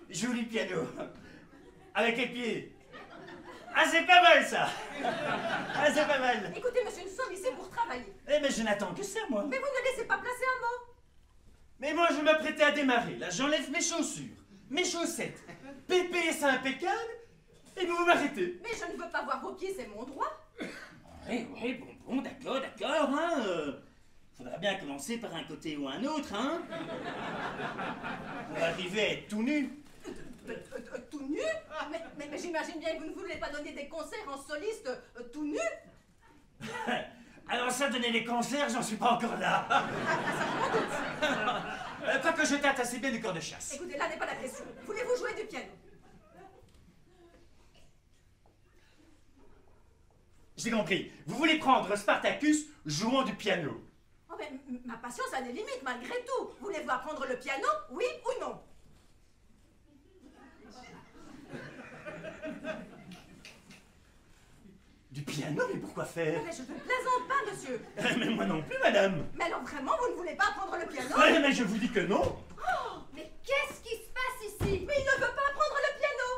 Joue du piano. Avec les pieds. Ah, c'est pas mal, ça. Ah, c'est pas mal. Écoutez, monsieur, nous sommes ici pour travailler. Eh, mais je n'attends que ça, moi. Mais vous ne laissez pas placer un mot. Mais moi, je m'apprêtais à démarrer. Là, j'enlève mes chaussures, mes chaussettes, PPS impeccable, et vous m'arrêtez. Mais je ne veux pas voir vos pieds, c'est mon droit. Oui, bon, d'accord, hein. Faudra bien commencer par un côté ou un autre, hein. Pour arriver à être tout nu. Tout nu? Mais j'imagine bien que vous ne voulez pas donner des concerts en soliste tout nu. Alors ça, donner des concerts, j'en suis pas encore là. Pas que je tâte assez bien du corps de chasse. Écoutez, là n'est pas la question. Voulez-vous jouer du piano? J'ai compris. Vous voulez prendre Spartacus jouant du piano. Oh, mais ma patience a des limites, malgré tout. Voulez-vous apprendre le piano, oui ou non? Du piano, mais pourquoi faire? Mais je ne plaisante pas, monsieur. Mais moi non plus, madame. Mais alors vraiment, vous ne voulez pas apprendre le piano? Ouais, mais je vous dis que non. Oh, mais qu'est-ce qui se passe ici? Mais il ne veut pas apprendre le piano.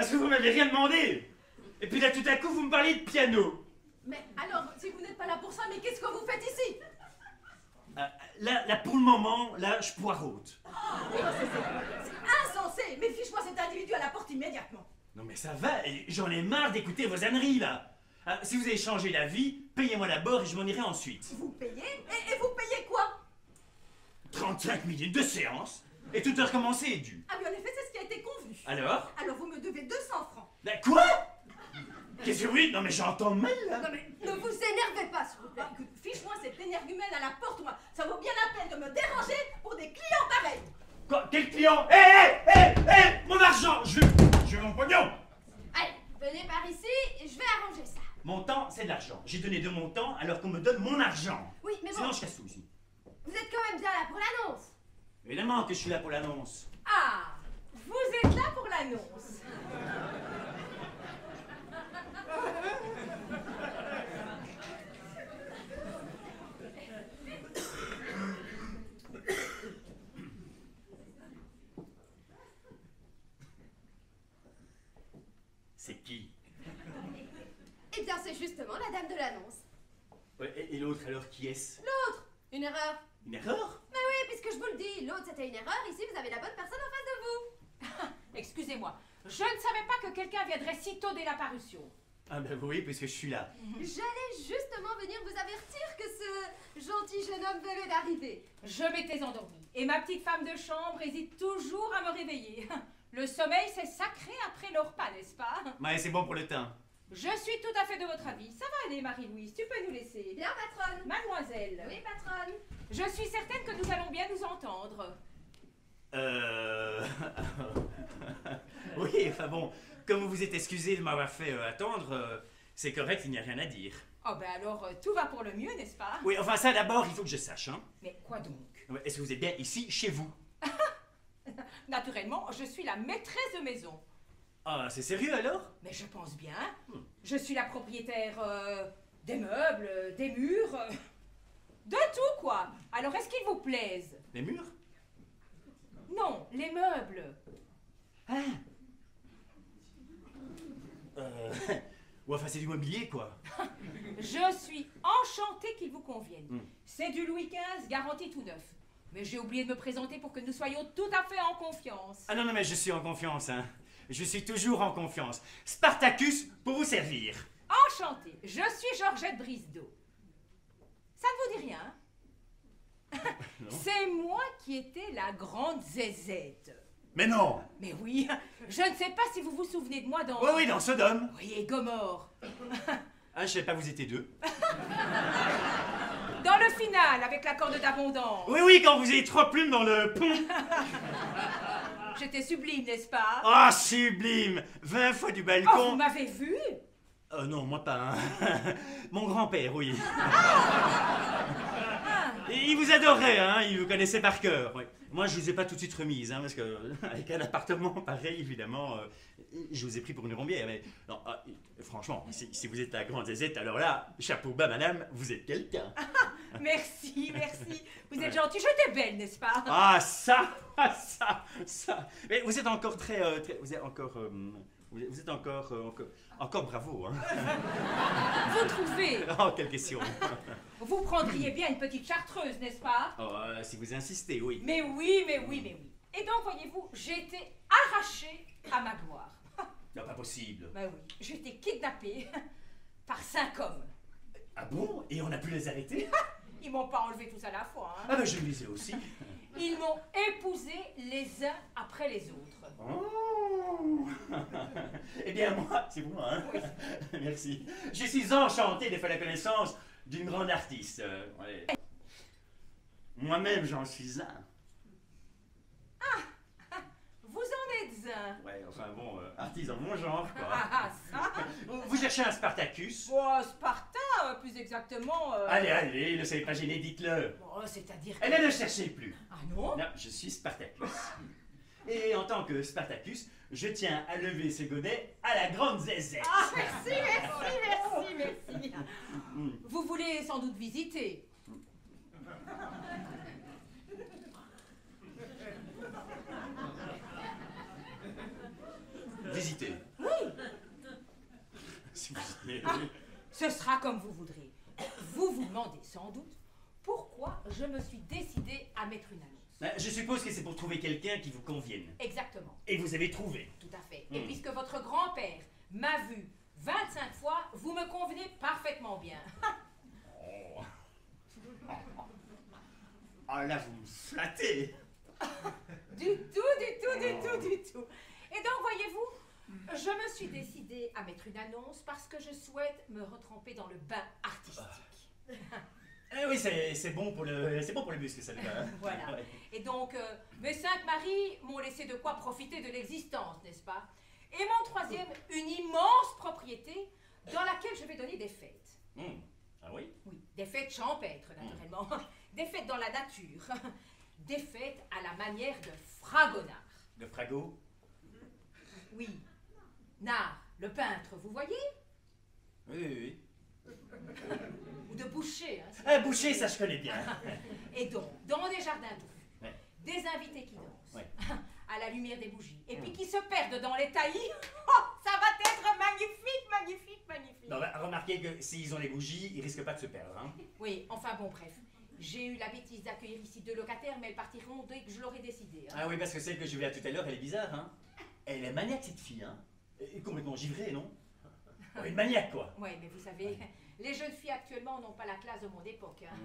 parce que vous m'avez rien demandé. Et puis là, tout à coup, vous me parlez de piano. Mais alors, si vous n'êtes pas là pour ça, mais qu'est-ce que vous faites ici? Là, pour le moment, là, je poireaute. C'est insensé. Mais fiche-moi cet individu à la porte immédiatement. Non mais ça va, j'en ai marre d'écouter vos âneries, là. Si vous avez changé d'avis, payez-moi d'abord et je m'en irai ensuite. Vous payez? Et vous payez quoi? 35 minutes de séance, et toute heure commencée est due. Ah oui, en effet, c'est ce qui a été convenu. Alors? Alors vous me devez 200 francs. Quoi? Qu'est-ce que vous dites? Non mais j'entends mal, là. Non mais ne vous énervez pas, s'il vous plaît. Bah, écoute, fiche-moi cet énergumène à la porte, moi. Ça vaut bien la peine de me déranger pour des clients pareils. Quoi? Quel client? Hé! Mon argent! Je veux mon pognon! Allez, venez par ici et je vais arranger ça. Mon temps, c'est de l'argent. J'ai donné de mon temps alors qu'on me donne mon argent. Oui, mais bon, Sinon, je casse tout ici. vous êtes quand même bien là pour l'annonce. Évidemment que je suis là pour l'annonce. Ah, vous êtes là pour l'annonce. C'est qui? Eh bien, c'est justement la dame de l'annonce. Ouais, et l'autre alors, qui est-ce? L'autre, une erreur. Une erreur? Mais oui, puisque je vous le dis, l'autre c'était une erreur, ici vous avez la bonne personne en face de vous. Excusez-moi, je ne savais pas que quelqu'un viendrait si tôt dès la parution. Ah ben oui, puisque je suis là. J'allais justement venir vous avertir que ce gentil jeune homme venait d'arriver. Je m'étais endormie et ma petite femme de chambre hésite toujours à me réveiller. Le sommeil, c'est sacré après le repas, n'est-ce pas? Ouais, c'est bon pour le teint. Je suis tout à fait de votre avis. Ça va aller, Marie-Louise, tu peux nous laisser. Bien, patronne. Mademoiselle, Oui, patronne. je suis certaine que nous allons bien nous entendre. Oui, enfin bon, comme vous vous êtes excusé de m'avoir fait attendre, c'est correct, il n'y a rien à dire. Oh ben alors, tout va pour le mieux, n'est-ce pas? Oui, enfin ça d'abord, il faut que je sache, hein. Mais quoi donc? Est-ce que vous êtes bien ici, chez vous? Naturellement, je suis la maîtresse de maison. Ah, c'est sérieux alors? Mais je pense bien. Je suis la propriétaire des meubles, des murs, de tout quoi. Alors est-ce qu'ils vous plaisent? Les murs? Non, les meubles. Ou enfin c'est du mobilier quoi. Je suis enchantée qu'ils vous conviennent. C'est du Louis XV, garanti tout neuf. Mais j'ai oublié de me présenter pour que nous soyons tout à fait en confiance. Ah non, mais je suis en confiance, hein. Je suis toujours en confiance. Spartacus pour vous servir. Enchantée, je suis Georgette Brisdeau. Ça ne vous dit rien? C'est moi qui étais la grande zézette. Mais non! Mais oui, je ne sais pas si vous vous souvenez de moi dans... Oui, dans Sodome. Oui, et Gomorre. Ah, je savais pas, vous étiez deux. Dans le final, avec la corde d'abondance. Oui, quand vous avez 3 plumes dans le pont. J'étais sublime, n'est-ce pas? Ah, sublime! 20 fois du Oh, vous balcon. m'avez vu? Non, moi pas, hein. Mon grand-père, oui. Et il vous adorait, hein, il vous connaissait par cœur. Oui. Moi, je vous ai pas tout de suite remise, hein, parce que avec un appartement pareil, évidemment, je vous ai pris pour une rombière. Mais non, franchement, si vous êtes la grande zézette, alors là, chapeau bas, madame, vous êtes quelqu'un. Merci, merci. Vous êtes gentil, j'étais belle, n'est-ce pas? Ah, ça. Mais vous êtes encore vous êtes encore bravo, hein. Vous trouvez? Oh, quelle question. Vous prendriez bien une petite chartreuse, n'est-ce pas? Oh, si vous insistez, oui. Mais oui. Et donc, voyez-vous, j'ai été arrachée à ma gloire. Non, pas possible. Ben oui, j'ai été kidnappée par 5 hommes. Ah bon? Et on a pu les arrêter? Ils m'ont pas enlevé tous à la fois, hein. Ah ben, je les ai aussi. Ils m'ont épousé les uns après les autres. Oh. Eh bien, moi, c'est moi, hein. Merci. Je suis enchanté de faire la connaissance d'une grande artiste. Ouais. Moi-même, j'en suis un. Vous en êtes un. Ouais, enfin bon, artiste dans mon genre, quoi. Ah, ça. Vous cherchez un Spartacus? Oh, Sparta, plus exactement. Allez, ne soyez pas gêné, dites-le. Oh, c'est-à-dire que... Eh bien, ne cherchez plus. Ah non? Non, je suis Spartacus. Et en tant que Spartacus, je tiens à lever ce godet à la grande zézette. Ah, merci. Vous voulez sans doute visiter. Visitez. Oui, Ce sera comme vous voudrez. Vous vous demandez sans doute pourquoi je me suis décidée à mettre une annonce. Je suppose que c'est pour trouver quelqu'un qui vous convienne. Exactement. Et vous avez trouvé. Tout à fait. Et puisque votre grand-père m'a vu 25 fois, vous me convenez parfaitement bien. Oh. Ah là, vous me flattez. Du tout. Et donc, voyez-vous, je me suis décidée à mettre une annonce parce que je souhaite me retremper dans le bain artistique. Eh oui, c'est bon pour le muscle, ça. Voilà. Ouais. Et donc, mes 5 maris m'ont laissé de quoi profiter de l'existence, n'est-ce pas? Et mon troisième, une immense propriété dans laquelle je vais donner des fêtes. Ah oui? Oui, des fêtes champêtres, naturellement. Des fêtes dans la nature. Des fêtes à la manière de Fragonard. De Frago? Oui. Nard, le peintre, vous voyez? Oui. Ou de Boucher. Hein, Ah, Boucher, ça je connais bien. Et donc, dans des jardins doux, Ouais. des invités qui dansent, Ouais. à la lumière des bougies, et puis qui se perdent dans les taillis, oh, ça va être magnifique. Non, bah, remarquez que s'ils ont les bougies, ils risquent pas de se perdre. Hein. Oui, enfin bon, bref. J'ai eu la bêtise d'accueillir ici 2 locataires, mais elles partiront dès que je l'aurai décidé. Hein. Ah oui, parce que celle que je vais à tout à l'heure, elle est bizarre. Hein. Elle est maniaque, cette fille. Hein. Et complètement givrée, non? Une maniaque, quoi. Oui, mais vous savez, les jeunes filles actuellement n'ont pas la classe de mon époque. Hein.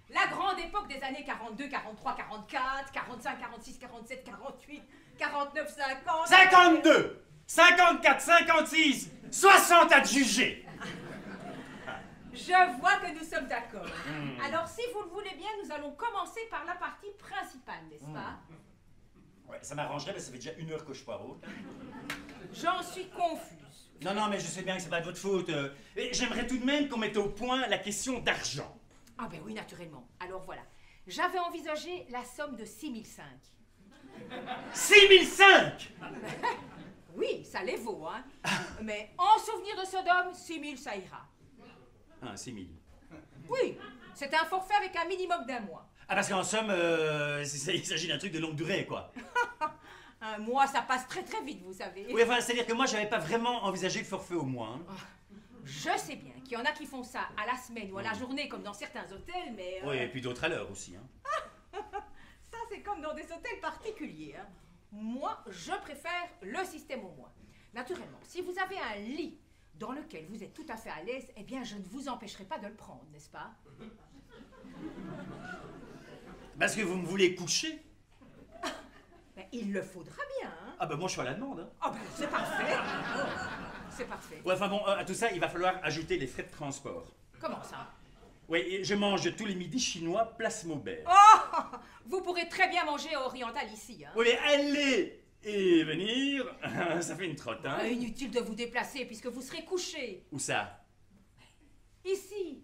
La grande époque des années 42, 43, 44, 45, 46, 47, 48, 49, 50... 52, 54, 56, 60 à te juger. Je vois que nous sommes d'accord. Alors, si vous le voulez bien, nous allons commencer par la partie principale, n'est-ce pas? Ouais, ça m'arrangerait, mais ça fait déjà 1 heure que je poireaute. J'en suis confuse. Non, mais je sais bien que c'est pas de votre faute. Et j'aimerais tout de même qu'on mette au point la question d'argent. Ah ben oui, naturellement. Alors voilà. J'avais envisagé la somme de 6005. 6005! Oui, ça les vaut, hein. Mais en souvenir de Sodome, 6000, ça ira. Ah, 6000. Oui, c'est un forfait avec un minimum d'un mois. Ah, parce qu'en somme, il s'agit d'un truc de longue durée, quoi. Un mois, ça passe très vite, vous savez. Oui, enfin, c'est-à-dire que moi, j'avais pas vraiment envisagé le forfait au mois. Hein. Je sais bien qu'il y en a qui font ça à la semaine ou à la journée, comme dans certains hôtels, mais... Oui, et puis d'autres à l'heure aussi. Hein. Ça, c'est comme dans des hôtels particuliers. Hein. Moi, je préfère le système au mois. Naturellement, si vous avez un lit dans lequel vous êtes tout à fait à l'aise, eh bien, je ne vous empêcherai pas de le prendre, n'est-ce pas? Parce que vous me voulez coucher? Ben, il le faudra bien, hein. Ah, ben moi, je suis à la demande. Hein. Ah ben, c'est parfait. C'est parfait. Ouais, enfin bon, à tout ça, il va falloir ajouter les frais de transport. Comment ça? Oui, et je mange tous les midis chinois, place Maubert. Oh! Vous pourrez très bien manger à Oriental ici, hein. Oui, mais aller et venir, ça fait une trotte, hein. Inutile de vous déplacer puisque vous serez couché. Où ça? Ici.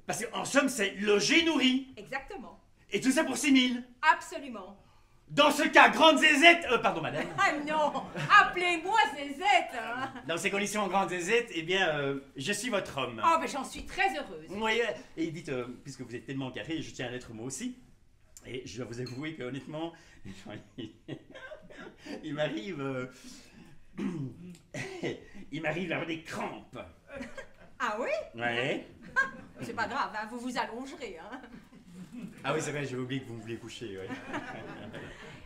Parce qu'en somme, c'est logé, nourri. Exactement. Et tout ça pour 6000. Absolument. Dans ce cas, grande zézette... pardon, madame. Ah non! Appelez-moi Zézette, hein. Dans ces conditions, grande zézette, eh bien, je suis votre homme. Oh, ben j'en suis très heureuse. Oui, et dites, puisque vous êtes tellement carré, je tiens à l'être moi aussi. Et je dois vous avouer que, honnêtement, il m'arrive... il m'arrive d'avoir des crampes. Ah oui? Ouais. C'est pas grave, hein, vous vous allongerez, hein. Ah oui, c'est vrai, j'avais oublié que vous me vouliez coucher, ouais.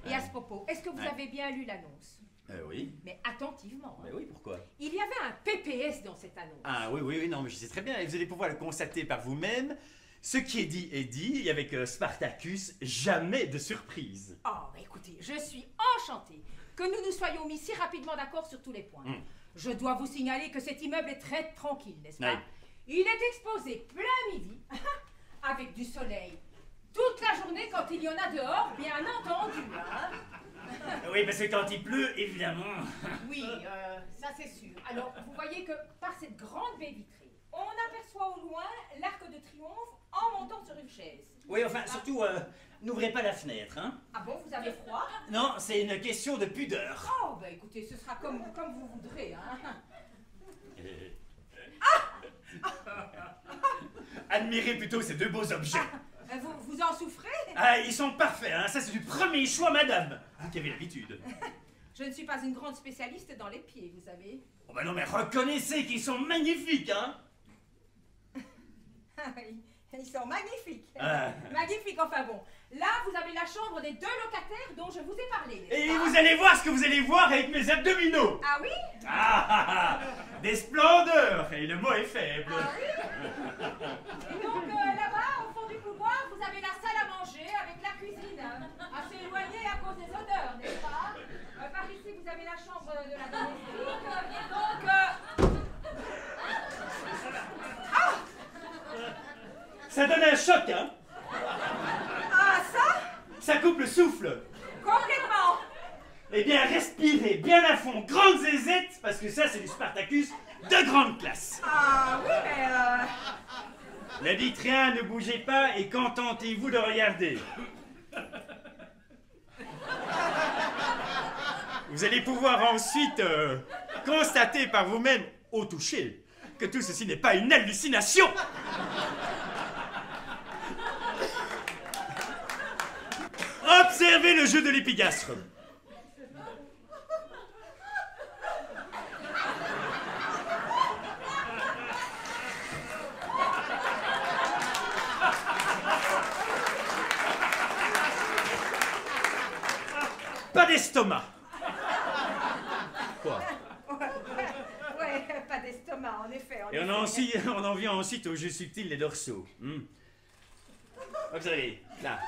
Et à ce propos, est-ce que vous avez bien lu l'annonce? Oui. Mais attentivement. Mais oui, pourquoi? Il y avait un PPS dans cette annonce. Ah oui, non, mais je sais très bien, et vous allez pouvoir le constater par vous-même. Ce qui est dit, et avec Spartacus, jamais de surprise. Oh, bah écoutez, je suis enchantée que nous nous soyons mis si rapidement d'accord sur tous les points. Je dois vous signaler que cet immeuble est très tranquille, n'est-ce pas? Oui. Il est exposé plein midi, avec du soleil, toute la journée quand il y en a dehors, bien entendu. Hein? Oui, parce que quand il pleut, évidemment. Oui, ça c'est sûr. Alors, vous voyez que par cette grande baie vitrée, on aperçoit au loin l'Arc de Triomphe en montant sur une chaise. Oui, enfin, surtout, n'ouvrez pas la fenêtre, hein. Ah bon, vous avez froid? Non, c'est une question de pudeur. Oh, bah écoutez, ce sera comme vous voudrez, hein. Admirez plutôt ces 2 beaux objets. Vous en souffrez? Ah, ils sont parfaits, hein. Ça, c'est du premier choix, madame. Vous qui avez l'habitude. Je ne suis pas une grande spécialiste dans les pieds, vous savez. Oh bah non, mais reconnaissez qu'ils sont magnifiques, hein. Ah oui, ils sont magnifiques. Ah. Magnifiques, enfin bon. Là, vous avez la chambre des 2 locataires dont je vous ai parlé. Et n'est-ce pas? vous allez voir ce que vous allez voir avec mes abdominaux. Ah oui? Des splendeurs. Et le mot est faible. Ah oui? Et donc, là-bas, au fond du couloir, vous avez la salle à manger avec la cuisine. Assez éloignée à cause des odeurs, n'est-ce pas? Par ici, vous avez la chambre de la domestique. Donc, Ça donne un choc, hein. ah, ça? Ça coupe le souffle. Complètement. Eh bien, respirez bien à fond, grande zézette, parce que ça, c'est du Spartacus de grande classe. Ah oui, mais Ne dites rien, ne bougez pas et contentez-vous de regarder. Vous allez pouvoir ensuite constater par vous-même, au toucher, que tout ceci n'est pas une hallucination. Observez le jeu de l'épigastre. Pas d'estomac. Quoi? ouais, pas d'estomac, en effet. Et on en vient ensuite au jeu subtil des dorsaux. Observez, là.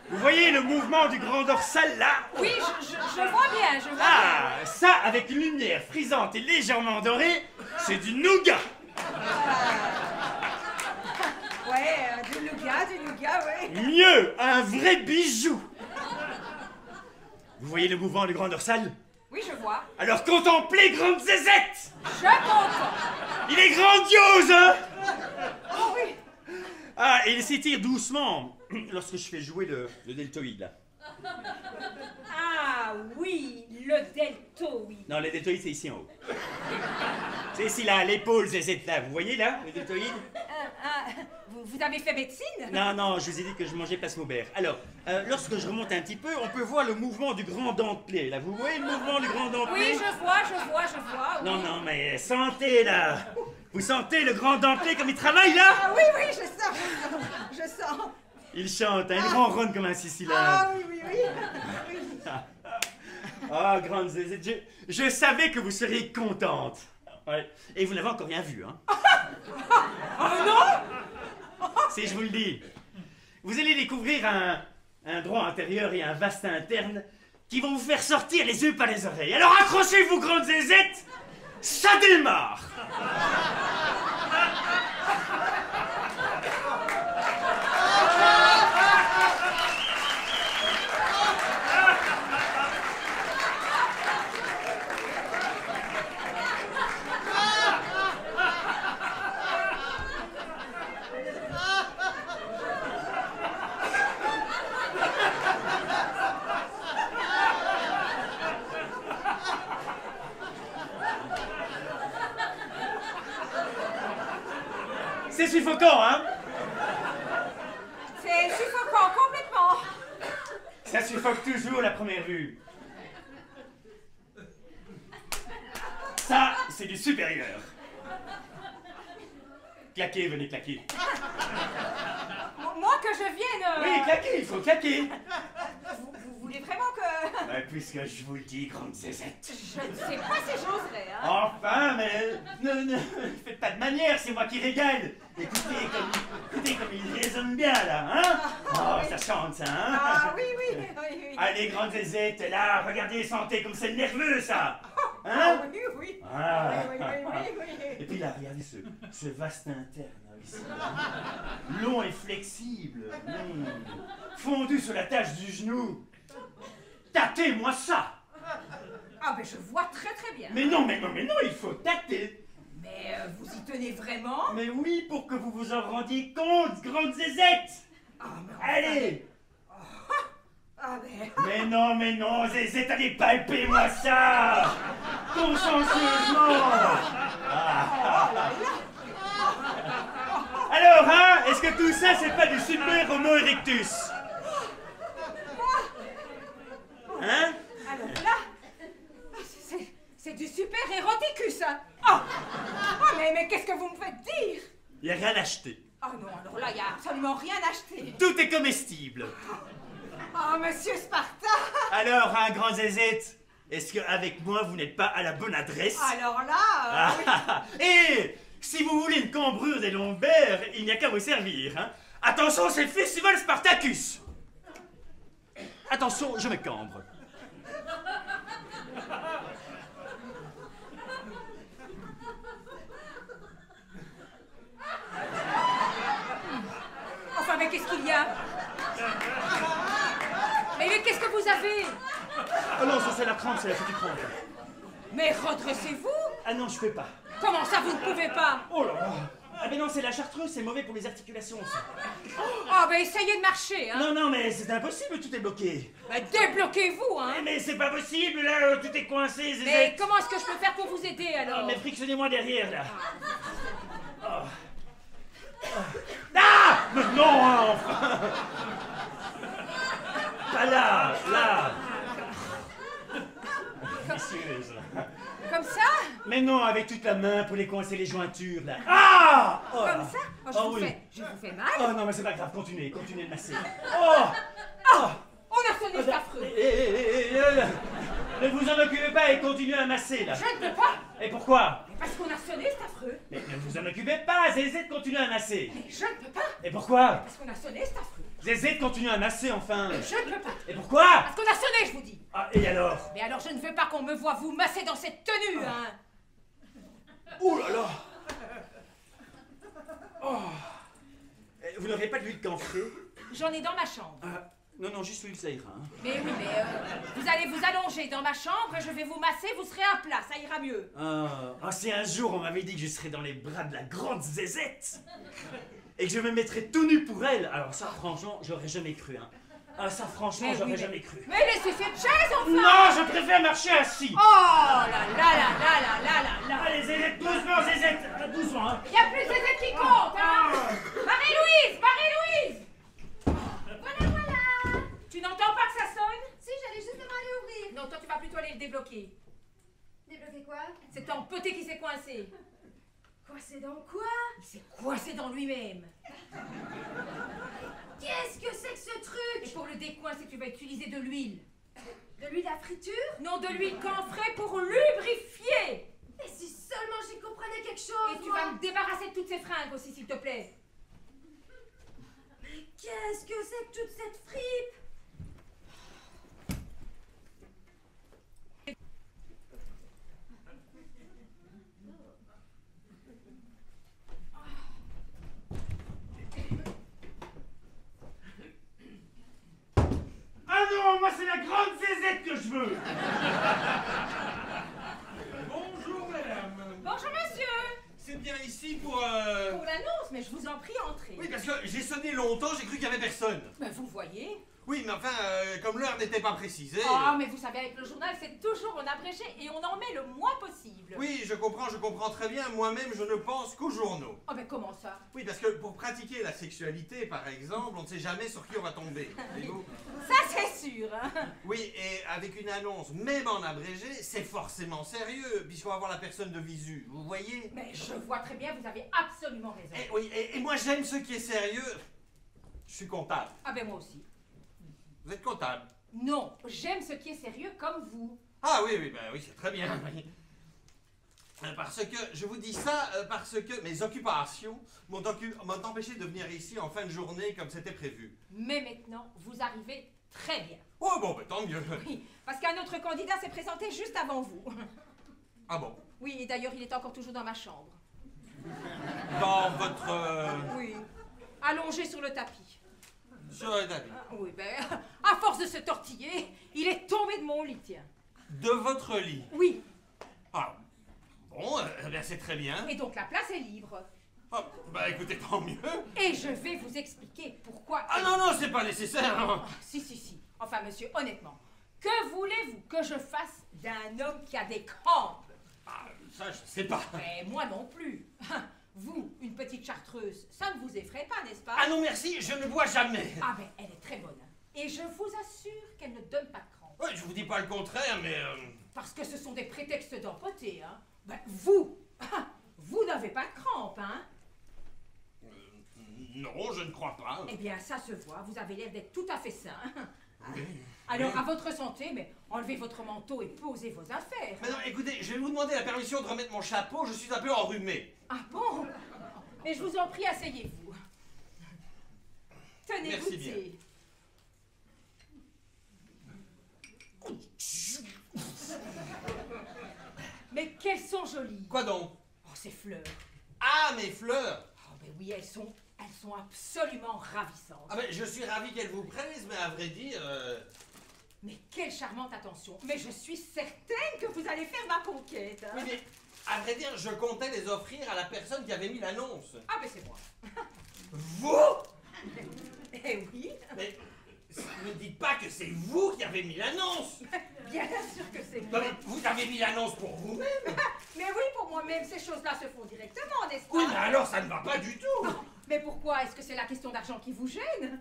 Vous voyez le mouvement du grand dorsal, là? Oui, je vois bien, je vois Ah, ça, avec une lumière frisante et légèrement dorée, c'est du nougat. bien. Ouais, du nougat, ouais. Mieux, un vrai bijou. Vous voyez le mouvement du grand dorsal? Oui, je vois. Alors contemplez, grande zézette. Je comprends. Il est grandiose, hein? Oh oui. Ah, et il s'étire doucement lorsque je fais jouer le deltoïde, là. Ah oui, le deltoïde. Non, le deltoïde, c'est ici en haut. C'est ici, là, l'épaule zézette, là. Vous voyez, là, le deltoïde? Vous avez fait médecine? Non, non, je vous ai dit que je mangeais Place Maubert. Alors, lorsque je remonte un petit peu, on peut voir le mouvement du grand dentelé, là. Vous voyez le mouvement du grand dentelé? Oui, je vois. Oui. Non, non, mais sentez, là. Vous sentez le grand dentelé comme il travaille, là? Ah oui, je sens. Il chante, hein, il ronronne comme un Sicilien. Ah oui. Ah, grande zézette, je savais que vous seriez contente. Ouais. Et vous n'avez encore rien vu, hein? Oh non! Si je vous le dis, vous allez découvrir un droit intérieur et un vaste interne qui vont vous faire sortir les yeux par les oreilles. Alors accrochez-vous, grande zézette, ça démarre! C'est suffocant, hein? C'est suffocant, complètement. Ça suffoque toujours la première vue. Ça, c'est du supérieur. Claquez, venez claquer. Moi que je vienne... Oui, claquez, il faut claquer. Vous voulez vraiment que... Ouais, puisque je vous le dis, grande zézette. Je ne sais pas si j'oserais, hein. Enfin, mais ne faites pas de manière, c'est moi qui régale. Écoutez comme il résonne bien, là, hein? Oh, ça chante, ça, hein? Ah oui. Allez, grande zézette, là, regardez, sentez comme c'est nerveux, ça. Ah Hein? oui. Ah. Oui. Et puis là, regardez ce vaste interne, là, ici. Long et flexible. Fondu sur la tâche du genou. Tâtez-moi ça. Ah ben je vois très bien. Mais non, il faut tâter. Mais vous y tenez vraiment? Mais oui, pour que vous vous en rendiez compte, grande zézette. Ah, mais enfin, Allez. Ah ben... Mais non, zézette, allez, palpez-moi ça. Consciencieusement. Alors, hein, est-ce que tout ça, c'est pas du super homo erectus? Hein? Alors là, Mais qu'est-ce que vous me faites dire? Il n'y a rien acheté. Oh non, alors là, il n'y a absolument rien acheté. Tout est comestible. Oh, monsieur Sparta! Alors, un grand zézette, est-ce qu'avec moi, vous n'êtes pas à la bonne adresse? Alors là... oui. Et si vous voulez une cambrure des lombaires, il n'y a qu'à vous servir. Hein. Attention, c'est le festival Spartacus. Attention, je me cambre. Enfin, mais qu'est-ce qu'il y a? Mais qu'est-ce que vous avez? Oh non, ça c'est la crampe, c'est la petite crampe. Mais redressez-vous! Ah non, je peux pas. Comment ça, vous ne pouvez pas? Oh là là. Ah mais non, c'est la chartreuse, c'est mauvais pour les articulations, ça. Oh, ben essayez de marcher, hein! Non, non, mais c'est impossible, tout est bloqué. Ben débloquez-vous, hein! Mais c'est pas possible, là, tout est coincé, zézette. Mais comment est-ce que je peux faire pour vous aider, alors? Oh, mais frictionnez-moi derrière, là. Oh. Oh. Ah mais non, hein, enfin. Pas là, là. Vicieuse. Comme ça? Mais non, avec toute la main pour les coincer les jointures, là. Ah oh, Comme ça? Oh, je, oh, vous oui. je vous fais mal? Oh non, mais c'est pas grave, continuez de masser. Oh oh On a sonné cet affreux! Ne vous en occupez pas et continuez à masser, là. Je ne peux pas! Et pourquoi? Parce qu'on a sonné cet affreux! Mais ne vous en occupez pas, Zézette continue à masser. Mais je ne peux pas! Et pourquoi? Parce qu'on a sonné cet affreux! Zézette continue à masser, enfin. Je ne peux pas! Et pourquoi? Parce qu'on a sonné, je vous dis! Ah, et alors? Mais alors je ne veux pas qu'on me voie vous masser dans cette tenue, hein! Oh là là! Oh. Vous n'aurez pas de l'huile camphrée? J'en ai dans ma chambre. Non, non, juste l'huile, ça ira. Hein. Mais oui, mais vous allez vous allonger dans ma chambre, je vais vous masser, vous serez à plat, ça ira mieux. Ah, si un jour on m'avait dit que je serais dans les bras de la grande Zézette et que je me mettrais tout nu pour elle, alors ça, franchement, j'aurais jamais cru. Hein. Ah, ça, franchement, Mais j'aurais oui, jamais cru. Mais laissez cette chaise, enfin! Non, je préfère marcher assis. Oh là là là là là là là là! Allez, Zézette, doucement, Zézette, doucement. Hein. Il n'y a plus de Zézette qui compte, hein! Marie-Louise! Marie-Louise! Voilà, voilà. Tu n'entends pas que ça sonne? Si, j'allais justement aller ouvrir. Non, toi tu vas plutôt aller le débloquer. Débloquer quoi? C'est ton poté qui s'est coincé. Coincé dans quoi? Il s'est coincé dans lui-même. Qu'est-ce que c'est que ce Et truc? pour le décoincer, tu vas utiliser de l'huile. De l'huile à friture? Non, de l'huile camphrée pour lubrifier. Et si seulement j'y comprenais quelque chose, Et tu moi. vas me débarrasser de toutes ces fringues aussi, s'il te plaît. Mais qu'est-ce que c'est que toute cette fripe? Ah non, moi c'est la grande Zézette que je veux. Bonjour madame. Bonjour monsieur. C'est bien ici pour... Pour l'annonce, mais je vous en prie, entrez. Oui, parce que j'ai sonné longtemps, j'ai cru qu'il y avait personne. Ben, vous voyez. Oui, mais enfin, comme l'heure n'était pas précisée... Ah, mais vous savez, avec le journal, c'est toujours en abrégé et on en met le moins possible. Oui, je comprends très bien. Moi-même, je ne pense qu'aux journaux. Ah, ben comment ça? Oui, parce que pour pratiquer la sexualité, par exemple, on ne sait jamais sur qui on va tomber. Voyez-vous? Ça, c'est sûr, hein. Oui, et avec une annonce, même en abrégé, c'est forcément sérieux, puisqu'on va voir la personne de visu. Vous voyez? Mais je vois très bien, vous avez absolument raison. Oui, et moi j'aime ce qui est sérieux. Je suis comptable. Ah, ben moi aussi. Vous êtes comptable? Non, j'aime ce qui est sérieux comme vous. Ah oui, c'est très bien. Oui. Parce que, je vous dis ça, parce que mes occupations m'ont empêché de venir ici en fin de journée comme c'était prévu. Mais maintenant, vous arrivez très bien. Oh bon, tant mieux. Oui, parce qu'un autre candidat s'est présenté juste avant vous. Ah bon? Oui, et d'ailleurs, il est encore toujours dans ma chambre. Dans votre... Oui, allongé sur le tapis. Sur le tapis. Ah, oui, ben, à force de se tortiller, il est tombé de mon lit, tiens. De votre lit? Oui, Ah, bon, bien c'est très bien. et donc la place est libre. Ah, bah écoutez, tant mieux. Et je vais vous expliquer pourquoi... Ah non, c'est pas nécessaire. Ah, si. Enfin, monsieur, honnêtement, que voulez-vous que je fasse d'un homme qui a des crampes? Ah, ça, je sais pas. Mais moi non plus. Vous, une petite chartreuse, ça ne vous effraie pas, n'est-ce pas? Ah non, merci, je ne bois jamais. Ah ben, elle est très bonne. Et je vous assure qu'elle ne donne pas de crampes. Oui, je vous dis pas le contraire, mais... Parce que ce sont des prétextes d'empoter, hein. Ben, vous, Vous n'avez pas de crampes, hein? Non, je ne crois pas. Eh bien, ça se voit, vous avez l'air d'être tout à fait sain. Alors, à votre santé, mais enlevez votre manteau et posez vos affaires. Mais non, écoutez, je vais vous demander la permission de remettre mon chapeau, je suis un peu enrhumé. Ah bon? Mais je vous en prie, asseyez-vous. Tenez, Merci goûtez. Mais qu'elles sont jolies. Quoi donc? Oh, ces fleurs. Ah, mes fleurs! Oh, mais oui, elles sont absolument ravissantes. Ah ben, je suis ravi qu'elles vous plaisent, mais à vrai dire... Mais quelle charmante attention. Mais je suis certaine que vous allez faire ma conquête. Hein. Oui, mais à vrai dire, je comptais les offrir à la personne qui avait mis l'annonce. Ah, mais c'est moi. Vous? Eh oui. Mais ne dites pas que c'est vous qui avez mis l'annonce. Bien sûr que c'est Non, moi. mais vous avez mis l'annonce pour vous-même. Mais oui, pour moi-même, ces choses-là se font directement, n'est-ce pas? Oui, mais alors ça ne va pas du tout. Mais pourquoi? Est-ce que c'est la question d'argent qui vous gêne?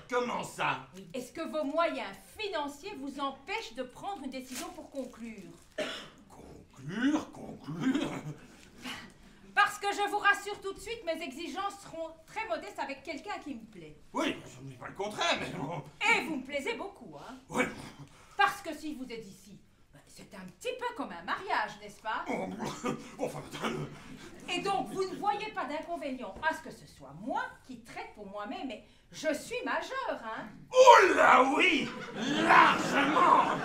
Comment ça? Oui. Est-ce que vos moyens financiers vous empêchent de prendre une décision pour conclure? Conclure? Parce que je vous rassure tout de suite, mes exigences seront très modestes avec quelqu'un qui me plaît. Oui, je ne dis pas le contraire, mais bon... Et vous me plaisez beaucoup, hein? Oui. Parce que si vous êtes ici, c'est un petit peu comme un mariage, n'est-ce pas? Enfin, Et donc, vous ne voyez pas d'inconvénient à ce que ce soit moi qui traite pour moi-même, mais je suis majeure, hein? oh là oui! Largement!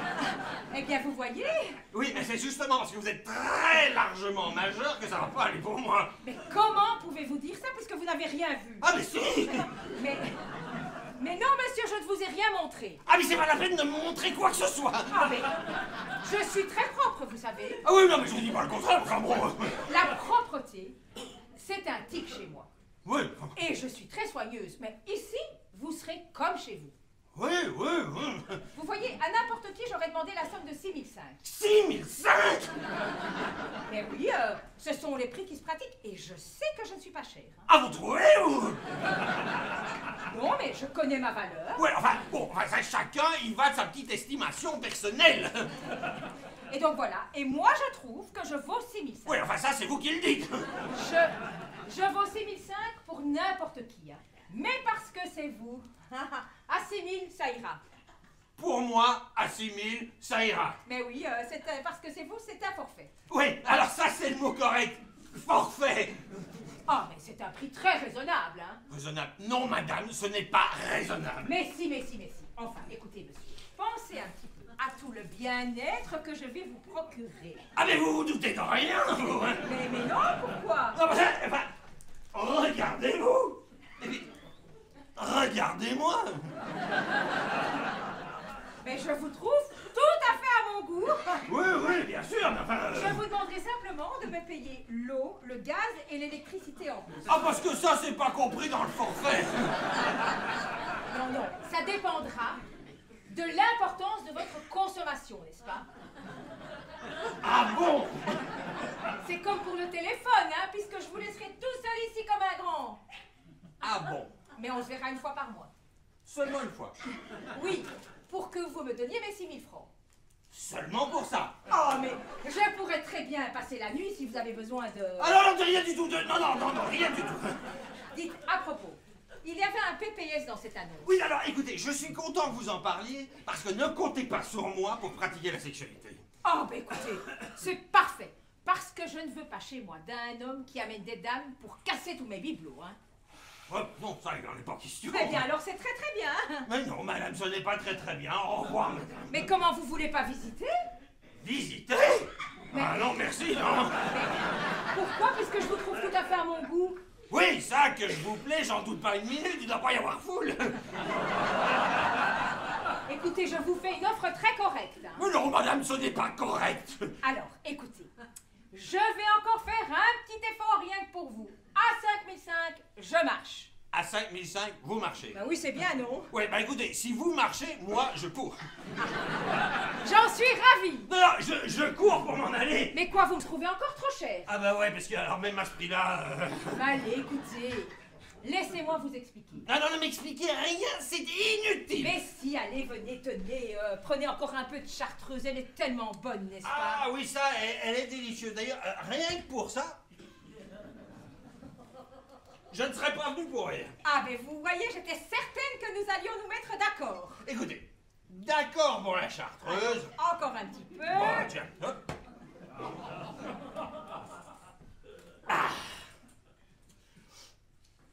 Eh bien, vous voyez? Oui, mais c'est justement parce que vous êtes très largement majeur que ça va pas aller pour moi. Mais comment pouvez-vous dire ça puisque vous n'avez rien vu? Ah mais si! Mais non, monsieur, je ne vous ai rien montré. Ah mais c'est pas la peine de me montrer quoi que ce soit! Ah, mais je suis très propre, vous savez. Ah oui, non mais je ne dis pas le contraire, enfin bon... La propreté, c'est un tic chez moi. Oui, Et je suis très soigneuse, mais ici, vous serez comme chez vous. oui. Vous voyez, à n'importe qui, j'aurais demandé la somme de 6 500. 6005! Mais oui, ce sont les prix qui se pratiquent, et je sais que je ne suis pas chère. Hein. Ah vous trouvez ou? Non, mais je connais ma valeur. Ouais, enfin, bon, enfin, ça, chacun y va de sa petite estimation personnelle. Et donc voilà, et moi je trouve que je vaux 6 500. Oui, enfin ça c'est vous qui le dites. Je vaux 6 500 pour n'importe qui, hein. Mais parce que c'est vous. À 6 000, ça ira. Pour moi, à 6000, ça ira. Mais oui, parce que c'est vous, c'est un forfait. Oui, alors ça c'est le mot correct. Forfait. Ah, mais c'est un prix très raisonnable, hein. Raisonnable. Non, madame, ce n'est pas raisonnable. Mais si. Enfin, écoutez, monsieur, pensez un petit peu à tout le bien-être que je vais vous procurer. Ah mais vous vous doutez de rien, vous, hein? Mais non, pourquoi? Non, mais, enfin, regardez-vous. Et puis, regardez-moi. Mais je vous trouve tout à fait à mon goût. Oui, bien sûr, mais enfin... Je vous demanderai simplement de me payer l'eau, le gaz et l'électricité en plus. Ah, parce que ça, c'est pas compris dans le forfait. Non, ça dépendra de l'importance de votre consommation, n'est-ce pas? Ah bon? C'est comme pour le téléphone, hein, puisque je vous laisserai tout seul ici comme un grand. Ah bon? Mais on se verra une fois par mois. Seulement une fois. Oui, pour que vous me donniez mes 6 000 francs. Seulement pour ça. Oh, mais je pourrais très bien passer la nuit si vous avez besoin de... Alors, non, rien du tout. Non, rien du tout. Dites, à propos, il y avait un PPS dans cette annonce. Oui, alors, écoutez, je suis content que vous en parliez, parce que ne comptez pas sur moi pour pratiquer la sexualité. Oh, ben écoutez, c'est parfait. Parce que je ne veux pas chez moi d'un homme qui amène des dames pour casser tous mes bibelots, hein. Oh, non, ça, il n'en est pas question. Eh bien, alors c'est très très bien. Mais non, madame, ce n'est pas très bien. Au revoir, madame. Mais comment vous voulez pas visiter? Visiter? Mais- Ah non, merci, non. Pourquoi? Puisque je vous trouve tout à fait à mon goût. Oui, ça, que je vous plais, j'en doute pas une minute, il ne doit pas y avoir foule. Écoutez, je vous fais une offre très correcte, hein. Mais non, madame, ce n'est pas correct. Alors, écoutez, je vais encore faire un petit effort rien que pour vous. À 5 500, je marche. À 5005, vous marchez. Ben oui, c'est bien, non? Oui, bah écoutez, si vous marchez, moi, je cours. J'en suis ravie. Non, je cours pour m'en aller. Mais quoi, vous me trouvez encore trop cher? Ah bah ouais, parce que alors même à ce prix-là... Allez, écoutez, Laissez-moi vous expliquer. Ah non, ne m'expliquez rien, c'est inutile. Mais si, allez, venez, tenez, prenez encore un peu de chartreuse, elle est tellement bonne, n'est-ce pas? Ah oui, ça, elle est délicieuse. D'ailleurs, rien que pour ça, je ne serais pas venu pour rien. Ah, mais vous voyez, j'étais certaine que nous allions nous mettre d'accord. Écoutez, d'accord pour la chartreuse. Encore un petit peu. Bon, tiens, hop. Ah.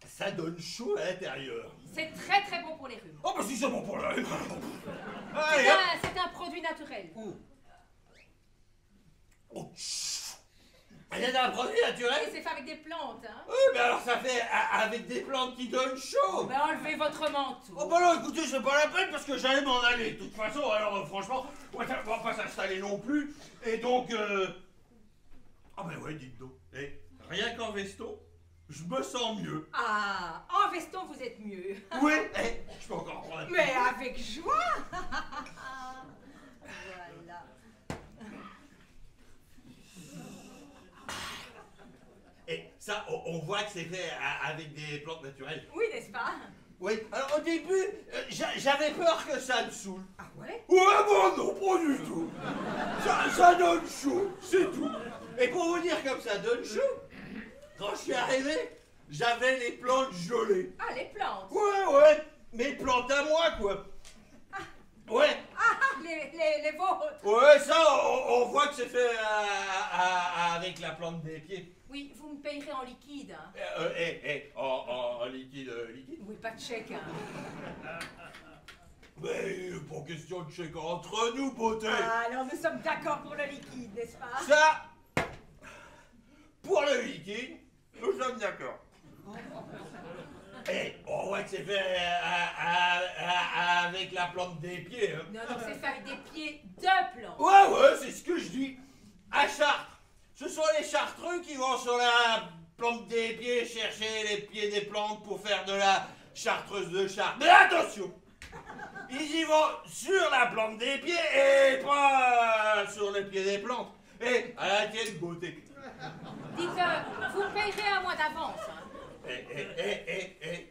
Ça donne chaud à l'intérieur. C'est très très bon pour les rhumes. Oh, bah si c'est bon pour la rhume. Allez, hop. C'est un produit naturel. Oh, chut. C'est un produit Et naturel. c'est fait avec des plantes, hein. Oui, mais alors ça fait avec des plantes qui donnent chaud. Ben enlevez votre manteau. Oh bah non, écoutez, c'est pas la peine parce que j'allais m'en aller. De toute façon, alors franchement, on va pas s'installer non plus. Et donc, ah ben ouais, dites donc. Et rien qu'en veston, je me sens mieux. Ah, en veston, vous êtes mieux. Oui, je peux encore prendre un Mais avec joie. Voilà. Et ça, on voit que c'est fait avec des plantes naturelles. Oui, n'est-ce pas? Oui, alors au début, j'avais peur que ça me saoule. Ah ouais? Ouais, bon, non, pas du tout. Ça donne chaud, c'est tout. Et pour vous dire comme ça donne chaud, quand je suis arrivé, j'avais les plantes gelées. Ah, les plantes. Ouais, mes plantes à moi, quoi. Ouais. Ah, les vôtres. Ouais, ça, on voit que c'est fait avec la plante des pieds. Oui, vous me payerez en liquide, hein. En liquide. Oui, pas de chèque, hein. Mais pas question de chèque entre nous, beauté. Ah, alors nous sommes d'accord pour le liquide, n'est-ce pas? Ça, pour le liquide, nous sommes d'accord. On voit que c'est fait avec la plante des pieds. Hein. Non, c'est fait avec des pieds de plantes. Ouais, c'est ce que je dis. À Chartres, ce sont les Chartreux qui vont sur la plante des pieds chercher les pieds des plantes pour faire de la chartreuse de Chartres. Mais attention, ils y vont sur la plante des pieds et pas sur les pieds des plantes. Et à la tienne, beauté. Dites, vous me payerez un mois d'avance, hein.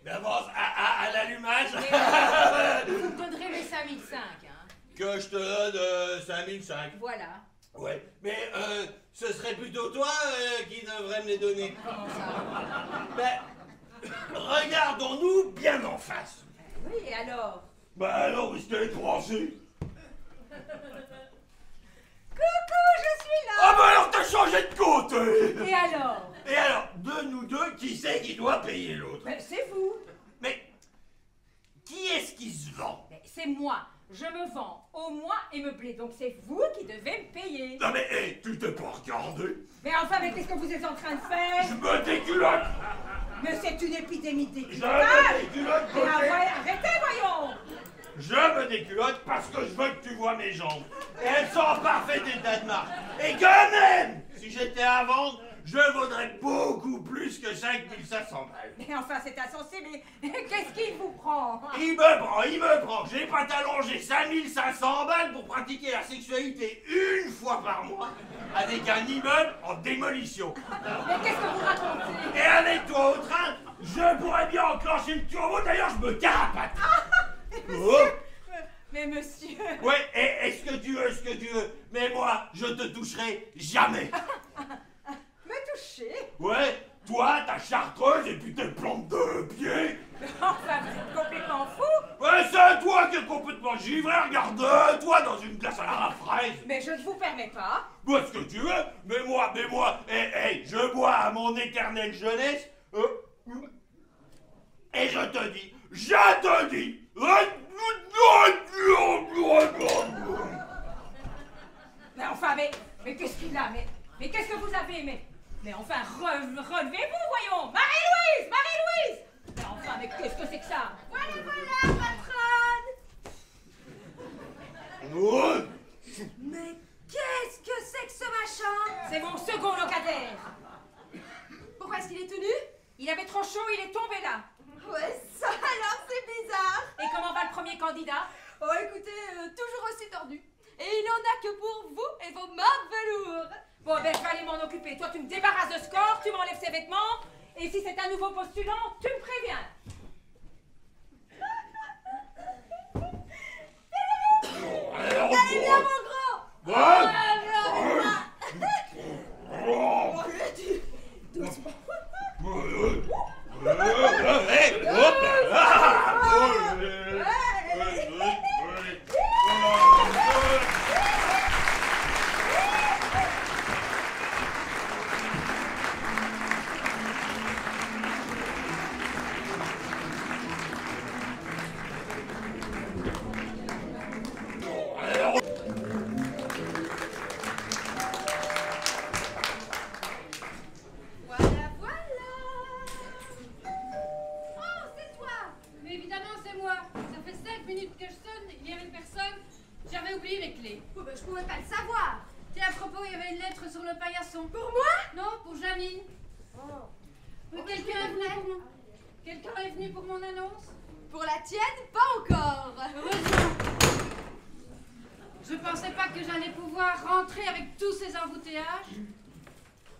D'avance à l'allumage. Vous me donnerez mes 5005, hein. Que je te donne 5005. Voilà. Ouais, mais ce serait plutôt toi qui devrais me les donner. Comment ça? Ben, regardons-nous bien en face. Oui, et alors? Bah alors, où est-ce qu'elle est coincée? Coucou, je suis là. Ah bah alors t'as changé de côté. Et alors? Et alors, de nous deux, qui c'est qui doit payer l'autre? Mais c'est vous. Mais, qui est-ce qui se vend? Mais c'est moi. Je me vends au mois et meublé, donc c'est vous qui devez me payer. Non mais, tu t'es pas regardé? Mais enfin, mais qu'est-ce que vous êtes en train de faire? Je me déculotte. Mais c'est une épidémie de Je me déculotage. déculotte, Mais beauté. arrêtez, voyons. Je me déculotte parce que je veux que tu vois mes jambes. Et elles sont en parfait état de marche. Et quand même, si j'étais à vendre, je vaudrais beaucoup plus que 5500 balles. Mais enfin, c'est insensé, mais qu'est-ce qu'il vous prend? Il me prend. J'ai pas t'allonger 5500 balles pour pratiquer la sexualité une fois par mois avec un immeuble en démolition. Mais qu'est-ce que vous racontez? Et avec toi au train, je pourrais bien enclencher le turbo. D'ailleurs, je me carapate. Oh. Mais monsieur... Ouais, et ce que tu veux, mais moi, je te toucherai jamais. Me toucher? Ouais, toi, ta chartreuse et puis tes plantes de pied. Enfin, vous êtes complètement fou. Ouais, c'est toi qui es complètement givré, regarde, toi dans une glace à la fraise. Mais je ne vous permets pas. Bois ce que tu veux, mais moi, je bois à mon éternelle jeunesse, et je te dis, Mais enfin, mais qu'est-ce qu'il a? Mais qu'est-ce que vous avez? Mais enfin, relevez-vous, voyons. Marie-Louise! Mais enfin, mais qu'est-ce que c'est que ça? Voilà, patronne. Mais qu'est-ce que c'est que ce machin? C'est mon second locataire. Pourquoi est-ce qu'il est tout nu? Il avait trop chaud, il est tombé là. Ouais, ça alors c'est bizarre. Et comment va le premier candidat? Oh, écoutez, toujours aussi tordu. Et il en a que pour vous et vos marques velours. Bon, ben, je vais aller m'en occuper. Toi, tu me débarrasses de ce corps, tu m'enlèves ses vêtements, Et si c'est un nouveau postulant, tu me préviens. Allez, viens, mon gros! Voilà, voilà! Oh, c'est toi! Mais évidemment, c'est moi. Ça fait 5 minutes que je sonne, il n'y avait personne. J'avais oublié mes clés. Oh, ben, je pouvais pas le savoir! Tiens, à propos, il y avait une lettre sur le paillasson. Pour moi? Non, pour Janine. Oh. Mais quelqu'un est venu pour mon annonce? Pour la tienne, pas encore! Heureusement. Je pensais pas que j'allais pouvoir rentrer avec tous ces embouteillages.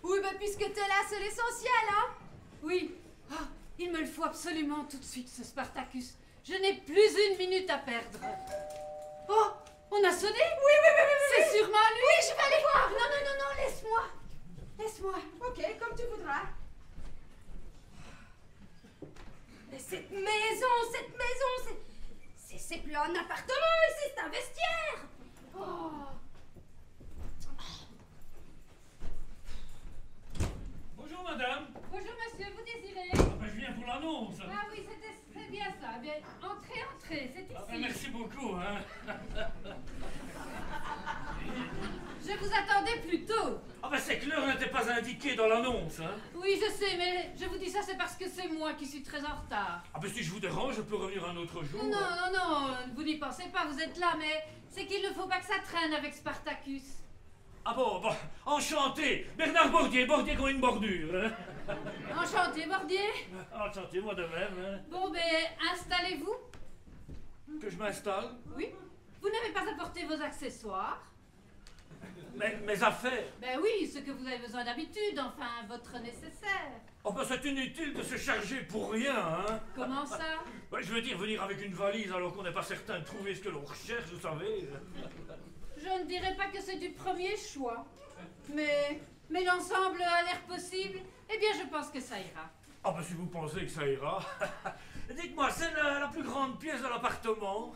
Oui, ben puisque t'es là, c'est l'essentiel, hein? Oui. Ah, il me le faut absolument tout de suite, ce Spartacus. Je n'ai plus une minute à perdre. Oh, on a sonné? Oui. C'est sûrement lui. Oui, je vais aller voir! Non, laisse-moi. Laisse-moi. Ok, comme tu voudras. Mais cette maison, c'est plus un appartement ici, c'est un vestiaire! Oh. Bonjour madame. Bonjour monsieur, vous désirez? Ah ben, je viens pour l'annonce. Ah oui, c'est bien ça. Eh bien, entrez, c'est ici. Ah ben, merci beaucoup. Hein. Je vous attendais plus tôt. Ah ben c'est que l'heure n'était pas indiquée dans l'annonce. Hein. Oui, je sais, mais je vous dis ça, c'est parce que c'est moi qui suis très en retard. Ah ben si je vous dérange, je peux revenir un autre jour. Non, vous n'y pensez pas, vous êtes là, mais c'est qu'il ne faut pas que ça traîne avec Spartacus. Ah bon, enchanté. Bernard Bordier comme une bordure. Hein. Enchanté, Bordier. Enchanté, moi de même. Hein. Bon, ben, installez-vous. Que je m'installe. Oui. Vous n'avez pas apporté vos accessoires? Mes affaires. Ben oui, ce que vous avez besoin d'habitude, enfin, votre nécessaire. Oh ben c'est inutile de se charger pour rien. Hein. Comment ça? Ouais, je veux dire, venir avec une valise alors qu'on n'est pas certain de trouver ce que l'on recherche, vous savez. Je ne dirais pas que c'est du premier choix. Mais l'ensemble a l'air possible. Eh bien, je pense que ça ira. Ah ben si vous pensez que ça ira. Dites-moi, c'est la plus grande pièce de l'appartement?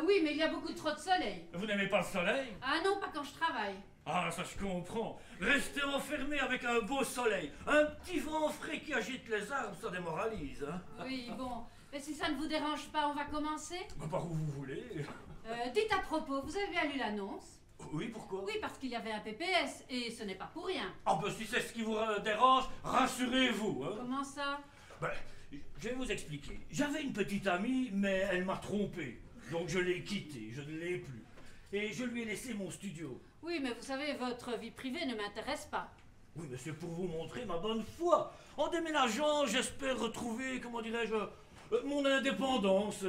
Oui, mais il y a beaucoup trop de soleil. Vous n'aimez pas le soleil? Ah non, pas quand je travaille. Ah, ça je comprends. Rester enfermé avec un beau soleil, un petit vent frais qui agite les arbres, ça démoralise. Hein? Oui, bon. Mais si ça ne vous dérange pas, on va commencer. Bah, par où vous voulez. Dites à propos, vous avez bien lu l'annonce? Oui, pourquoi? Oui, parce qu'il y avait un PPS, et ce n'est pas pour rien. Ah ben si c'est ce qui vous dérange, rassurez-vous. Hein? Comment ça? Ben, je vais vous expliquer. J'avais une petite amie, mais elle m'a trompé. Donc je l'ai quittée, je ne l'ai plus. Et je lui ai laissé mon studio. Oui, mais vous savez, votre vie privée ne m'intéresse pas. Oui, mais c'est pour vous montrer ma bonne foi. En déménageant, j'espère retrouver, comment dirais-je, mon indépendance.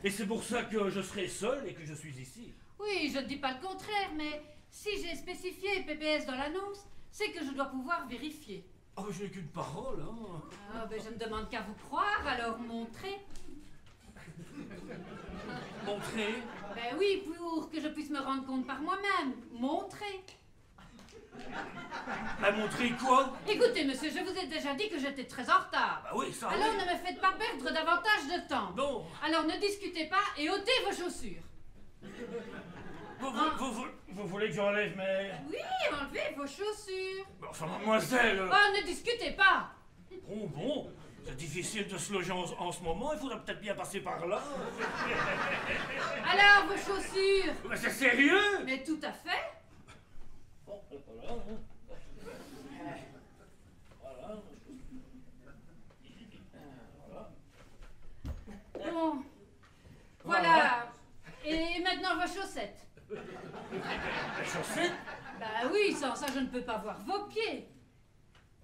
Et c'est pour ça que je serai seul et que je suis ici. Oui, je ne dis pas le contraire, mais si j'ai spécifié PPS dans l'annonce, c'est que je dois pouvoir vérifier. Ah, je n'ai qu'une parole, hein. Ah, ben je ne demande qu'à vous croire, alors montrez. Montrez. Ben oui, pour que je puisse me rendre compte par moi-même. Montrez. À montrer quoi? Écoutez, monsieur, je vous ai déjà dit que j'étais très en retard. Bah oui, ça Alors oui. ne me faites pas perdre davantage de temps. Non. Alors ne discutez pas et ôtez vos chaussures. Vous voulez que j'enlève mes... Oui, enlevez vos chaussures. Enfin, mademoiselle... Oh, ne discutez pas. Bon, c'est difficile de se loger en ce moment, il faudra peut-être bien passer par là. Alors, vos chaussures. Mais c'est sérieux? Mais tout à fait. Bon, voilà. Bon. Voilà. Et maintenant vos chaussettes. Les chaussettes? Bah oui, sans ça je ne peux pas voir vos pieds.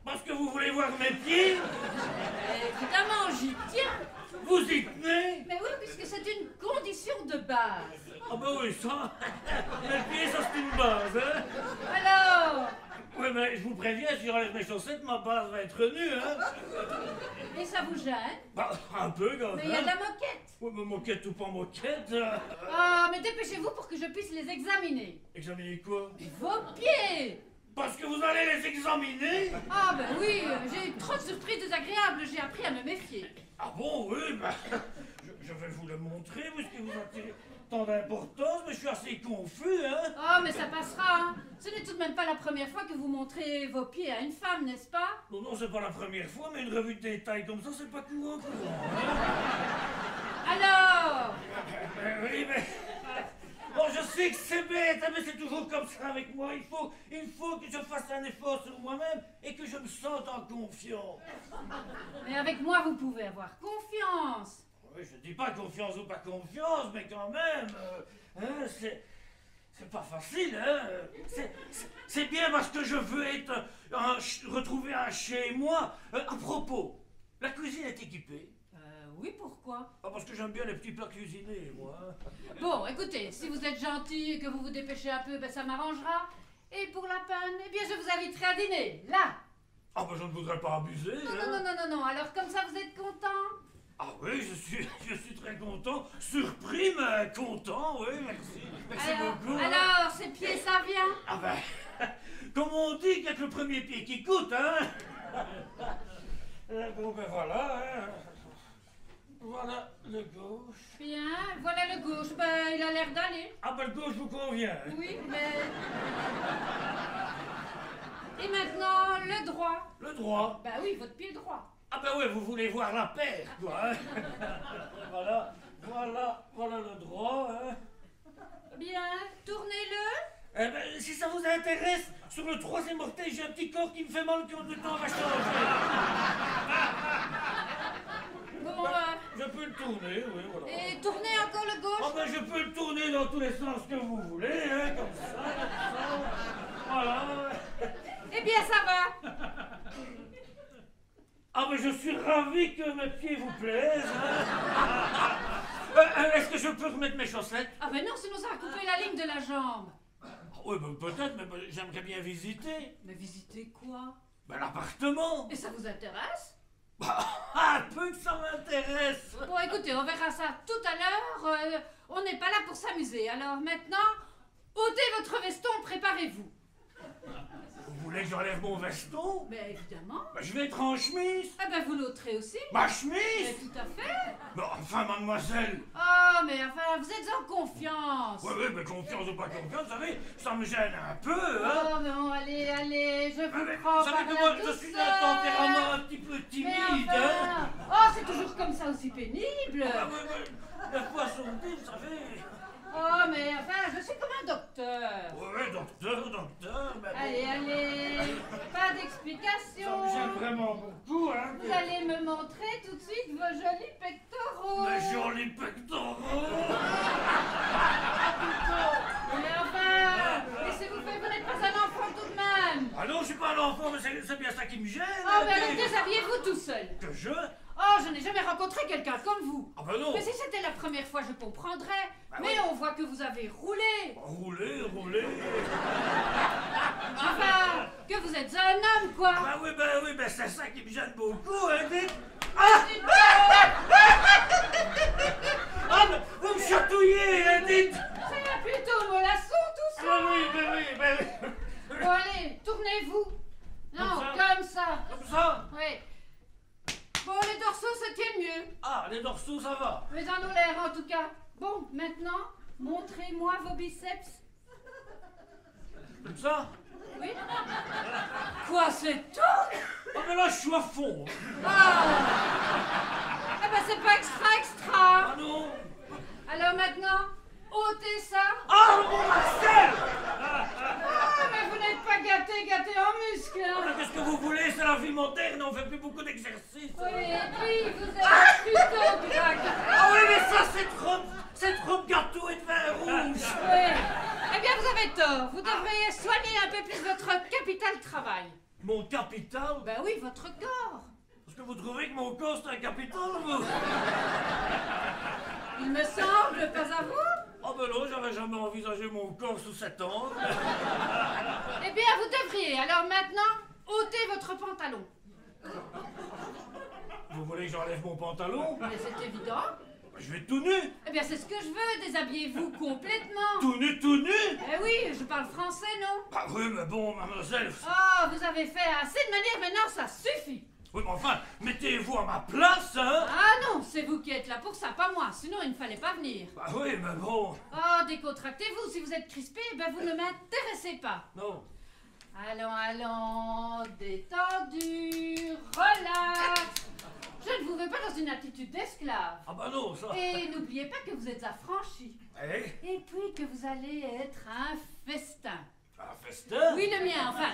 Parce que vous voulez voir mes pieds? Évidemment, j'y tiens. Vous y tenez? Mais oui, puisque c'est une condition de base. Ah bah oui, ça... Mes pieds, ça c'est une base, hein? Alors, Oui, mais je vous préviens, si j'enlève mes chaussettes, ma base va être nue, hein. Et ça vous gêne? Bah, un peu quand même. Mais il y a de la moquette. Ouais, mais moquette ou pas moquette. Ah, mais dépêchez-vous pour que je puisse les examiner. Examiner quoi? Vos pieds! Parce que vous allez les examiner? Ah ben oui, j'ai eu trop de surprises désagréables, j'ai appris à me méfier. Ah bon, oui, bah, je vais vous le montrer, puisque vous attirez tant d'importance, mais je suis assez confus, hein. Oh, mais ça passera, hein. Ce n'est tout de même pas la première fois que vous montrez vos pieds à une femme, n'est-ce pas? Non, non, c'est pas la première fois, mais une revue de détail comme ça, c'est pas courant, hein. Alors? Oui, mais... Bon, je sais que c'est bête, hein, mais c'est toujours comme ça avec moi. Il faut que je fasse un effort sur moi-même et que je me sente en confiance. Mais avec moi, vous pouvez avoir confiance. Oui, je dis pas confiance ou pas confiance, mais quand même, hein, c'est pas facile, hein. C'est bien parce que je veux être retrouver un chez moi. À propos, la cuisine est équipée. Oui, pourquoi? Ah, parce que j'aime bien les petits plats cuisinés, moi. Bon, écoutez, si vous êtes gentil et que vous vous dépêchez un peu, ben ça m'arrangera. Et pour la peine, eh bien, je vous inviterai à dîner, là. Ah, ben je ne voudrais pas abuser, Non, hein. non, non, non, non, non. Alors comme ça, vous êtes content? Ah oui, je suis très content. Surpris, mais content, oui, merci. Merci beaucoup. Hein. Alors, ces pieds, ça vient? Ah ben, comme on dit, qu'il n'y a que le premier pied qui coûte, hein. Bon, ben voilà, hein. Voilà le gauche. Bien, voilà le gauche. Ben, il a l'air d'aller. Ah ben, le gauche vous convient. Oui, mais... Et maintenant, le droit. Le droit. Ben oui, votre pied droit. Ah ben oui, vous voulez voir la paire, quoi, hein. Voilà le droit, hein. Bien, tournez-le. Eh ben, si ça vous intéresse, sur le troisième orteil, j'ai un petit corps qui me fait mal, que le temps va changer. Bon, Je peux le tourner, oui, voilà. et tournez encore le gauche. Ah ben, je peux le tourner dans tous les sens que vous voulez, hein, comme ça. Voilà. Eh bien, ça va. Ah ben, je suis ravi que mes pieds vous plaisent, hein. Est-ce que je peux remettre mes chaussettes? Ah ben non, sinon ça va couper la ligne de la jambe. Oui, ben, peut-être, mais ben, j'aimerais bien visiter. Mais visiter quoi? Ben, l'appartement. Et ça vous intéresse? Un peu que ça m'intéresse. Bon, écoutez, on verra ça tout à l'heure. On n'est pas là pour s'amuser. Alors maintenant, ôtez votre veston, préparez-vous. Vous voulez que j'enlève mon veston? Mais évidemment. Ben, je vais être en chemise. Ah ben vous l'ôterez aussi. Ma Mais chemise? tout à fait. Ben, enfin, mademoiselle. Oh, mais enfin, vous êtes en confiance. Oui, mais confiance ou pas confiance, vous savez, ça me gêne un peu, hein. Oh, non, allez, je vous Mais prends vous par savez que la moi, je suis d'un douceur. tempérament un petit peu Mais timide, enfin, hein. oh, c'est toujours comme ça aussi pénible. Ah, mais, la poisson, vous savez. Oh, mais enfin, je suis comme un docteur. Oui, docteur, mais... Allez, pas Ça d'explication. me gêne vraiment beaucoup, hein. Vous allez me montrer tout de suite vos jolis pectoraux. Mes jolis pectoraux. Mais enfin, laissez-vous faire, vous n'êtes pas un enfant tout de même. Ah non, je suis pas un enfant, mais c'est bien ça qui me gêne. Oh, mais alors déshabillez-vous tout seul. Que je? Oh, je n'ai jamais rencontré quelqu'un comme vous. Ah ben non. Mais si c'était la première fois, je comprendrais. Bah Mais oui. on voit que vous avez roulé. Rouler. Enfin, que vous êtes un homme, quoi. Bah oui, c'est ça qui me gêne beaucoup, hein, dites. Ah, mais vous me chatouillez, hein, dites. C'est plutôt mollasson, tout ça. Oui. Bon, allez, tournez-vous. Non, Comme comme ça. Comme ça. Oui. Bon, les dorsaux se tiennent mieux. Ah, les dorsaux, ça va. Mais en ont l'air, en tout cas. Bon, maintenant, montrez-moi vos biceps. Comme ça. Oui. Quoi, c'est tout? Ah, mais là, je suis à fond. Ah. Eh ben, c'est pas extra. Ah non. Alors maintenant, ôtez ça. Ah, mon Marcel. Ah, mais vous n'êtes pas gâté en muscles, Ah, hein. qu'est-ce que vous voulez, c'est la vie moderne, on fait plus beaucoup d'exercices. Oui, et puis vous êtes plutôt gras. Ah oui, mais ça, c'est trop de gâteau et de vin rouge. Oui. Eh bien, vous avez tort. Vous devriez soigner un peu plus votre capital travail. Mon capital? Ben oui, votre corps. Est-ce que vous trouvez que mon corps, c'est un capital, vous? Il me semble, pas à vous. Oh ben non, j'avais jamais envisagé mon corps sous cet angle. Eh bien, vous devriez. Alors maintenant, ôtez votre pantalon. Vous voulez que j'enlève mon pantalon? Mais c'est évident. Je vais tout nu. Eh bien, c'est ce que je veux. Déshabillez-vous complètement. Tout nu, tout nu? Eh oui, je parle français, non? Bah oui, mais bon, mademoiselle. Oh, vous avez fait assez de manières, maintenant ça suffit. Oui, mais enfin, mettez-vous à ma place, hein? Ah non, c'est vous qui êtes là pour ça, pas moi. Sinon, il ne fallait pas venir. Bah oui, mais bon. Oh, décontractez-vous. Si vous êtes crispé, ben vous ne m'intéressez pas. Non. Allons, allons, détendu, relax. Je ne vous veux pas dans une attitude d'esclave. Ah bah non, ça. Et n'oubliez pas que vous êtes affranchi. Eh? Et puis que vous allez être un festin. Un festin? Oui, le mien, enfin.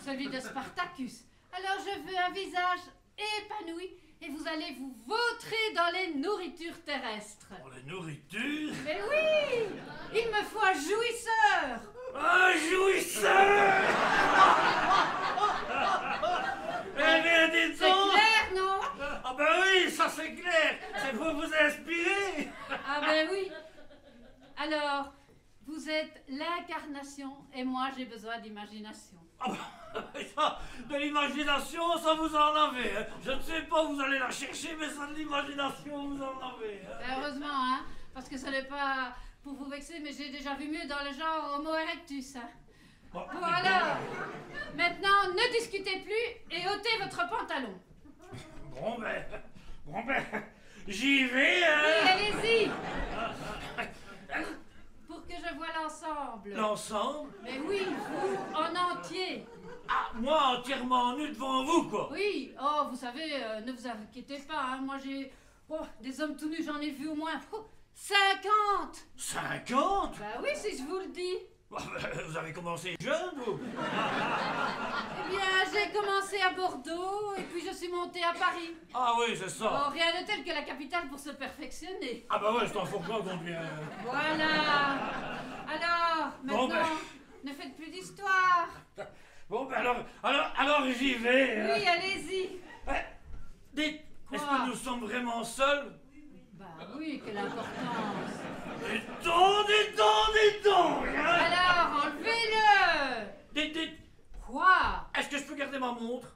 Celui de Spartacus. Alors je veux un visage épanoui et vous allez vous vautrer dans les nourritures terrestres. Pour la nourriture? Mais oui, il me faut un jouisseur. Un jouisseur! Eh bien, dites C'est donc! clair, non? Ah ben oui, ça c'est clair! C'est pour vous inspirer! Ah ben oui. Alors, vous êtes l'incarnation et moi j'ai besoin d'imagination. Ah ben, ça, de l'imagination, ça vous en avez. Hein. Je ne sais pas où vous allez la chercher, mais ça de l'imagination, vous en avez. Hein. Heureusement, hein, parce que ce n'est pas pour vous vexer, mais j'ai déjà vu mieux dans le genre Homo erectus. Hein. Bon, Bon alors, maintenant ne discutez plus et ôtez votre pantalon. bon ben, j'y vais. Hein. Oui, allez-y. Pour que je voie l'ensemble. L'ensemble? Mais oui, vous en entier. Ah, moi entièrement nu devant vous, quoi. Oui, oh, vous savez, ne vous inquiétez pas, hein, moi j'ai... Oh, des hommes tout nus, j'en ai vu au moins 50. 50? Bah oui, si je vous le dis. Bah, vous avez commencé jeune, vous? Eh bien, j'ai commencé à Bordeaux et puis je suis montée à Paris. Ah oui, c'est ça. Oh, rien de tel que la capitale pour se perfectionner. Ah bah ouais, c'est en fourgon qu'on devient... Voilà. Alors, Bon, maintenant, ne faites plus d'histoire. Bon ben alors j'y vais. Hein. Oui, allez-y. Dites, est-ce Quoi? que nous sommes vraiment seuls? Bah oui, quelle importance. Dis donc, hein. Alors, enlevez-le. Dites, Quoi? est-ce que je peux garder ma montre?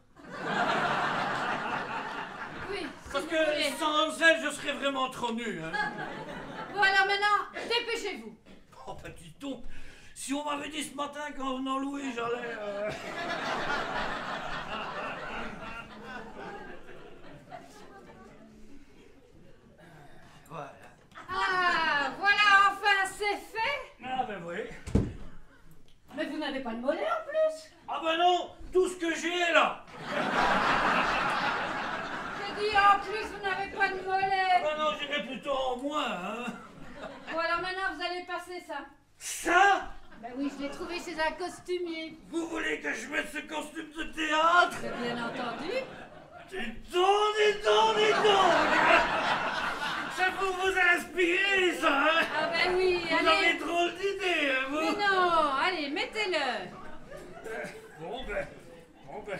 Oui, si Parce vous que voulez. sans elle, je serais vraiment trop nu. Hein. Bon, alors maintenant, dépêchez-vous. Oh, petit ton, si on m'avait dit ce matin qu'en venant louer, j'allais... Voilà. Ah, voilà, enfin, c'est fait. Ah ben oui. Mais vous n'avez pas de mollet en plus. Ah ben non, tout ce que j'ai est là. Je dis en plus, vous n'avez pas de mollet. Ah ben non, j'irai plutôt en moins. Hein. Bon, alors maintenant, vous allez passer ça. Ça? Ben oui, je l'ai trouvé chez un costumier. Vous voulez que je mette ce costume de théâtre? Mais bien entendu. Dis donc. Ça faut vous inspirer, ça, hein? Ah ben oui, Vous allez. avez drôle d'idée, hein, Mais vous? non, allez, mettez-le. Bon ben,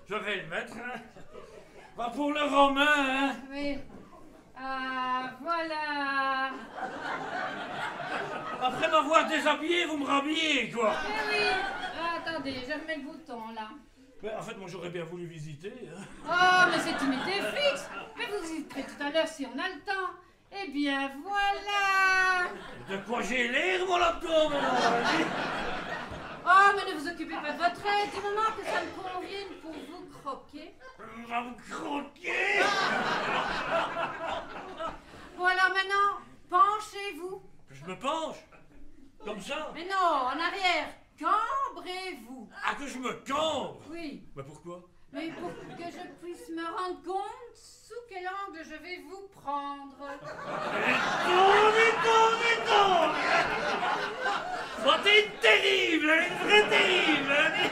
je vais le mettre, hein. Pas pour le romain, hein. Oui. Ah, voilà. Après m'avoir déshabillé, vous me rhabillez, quoi. Eh oui. Ah, attendez, je remets le bouton, là. Mais en fait, moi, j'aurais bien voulu visiter, hein. Oh, mais c'est une idée fixe. Mais vous visiterez tout à l'heure si on a le temps. Eh bien, voilà. De quoi j'ai l'air, moi, là-dedans, maintenant? Oh, mais ne vous occupez pas de votre aide. Du moment que ça me convienne pour vous croquer. On va me croquer. Bon, alors maintenant, penchez-vous. Je me penche. Comme ça. Mais non, en arrière. Cambrez-vous. Ah, que je me cambre. Oui, Mais pourquoi? mais pour que je puisse me rendre compte sous quel angle je vais vous prendre. Dis donc. Oh, t'es terrible, hein, une vraie terrible. Hein.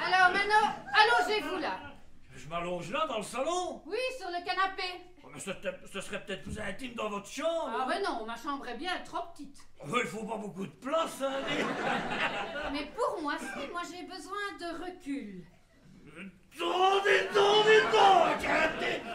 Alors maintenant, allongez-vous là. Je m'allonge là, dans le salon. Oui, sur le canapé. Oh, mais ce serait peut-être plus intime dans votre chambre. Ah ben non, ma chambre est bien trop petite. Oh, il faut pas beaucoup de place, hein. Mais pour moi, si, moi j'ai besoin de recul. Dis donc.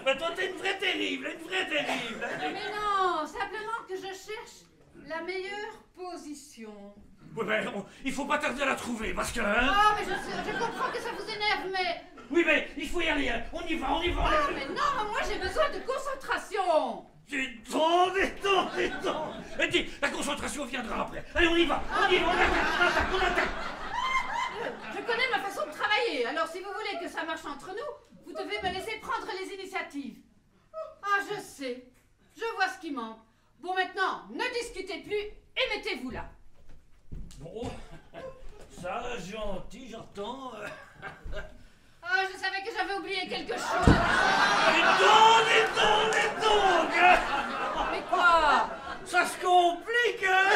Mais toi, t'es une vraie terrible, une vraie terrible. Mais non, simplement que je cherche La meilleure position. Oui, ben, il faut pas tarder à la trouver, parce que... Hein? Ah, mais je comprends que ça vous énerve, mais... Oui, mais il faut y aller, hein. On y va, on y va. Ah, mais non, moi j'ai besoin de concentration. Détends. Et dis, la concentration viendra après. Allez, on y va, on attaque. Je connais ma façon de travailler, alors si vous voulez que ça marche entre nous, vous devez me laisser prendre les initiatives. Ah, je sais. Je vois ce qui manque. Bon, maintenant, ne discutez plus et mettez-vous là. Bon, ça, gentil, j'entends. Ah, je savais que j'avais oublié quelque chose. Et donc Mais quoi? Ça se complique, hein?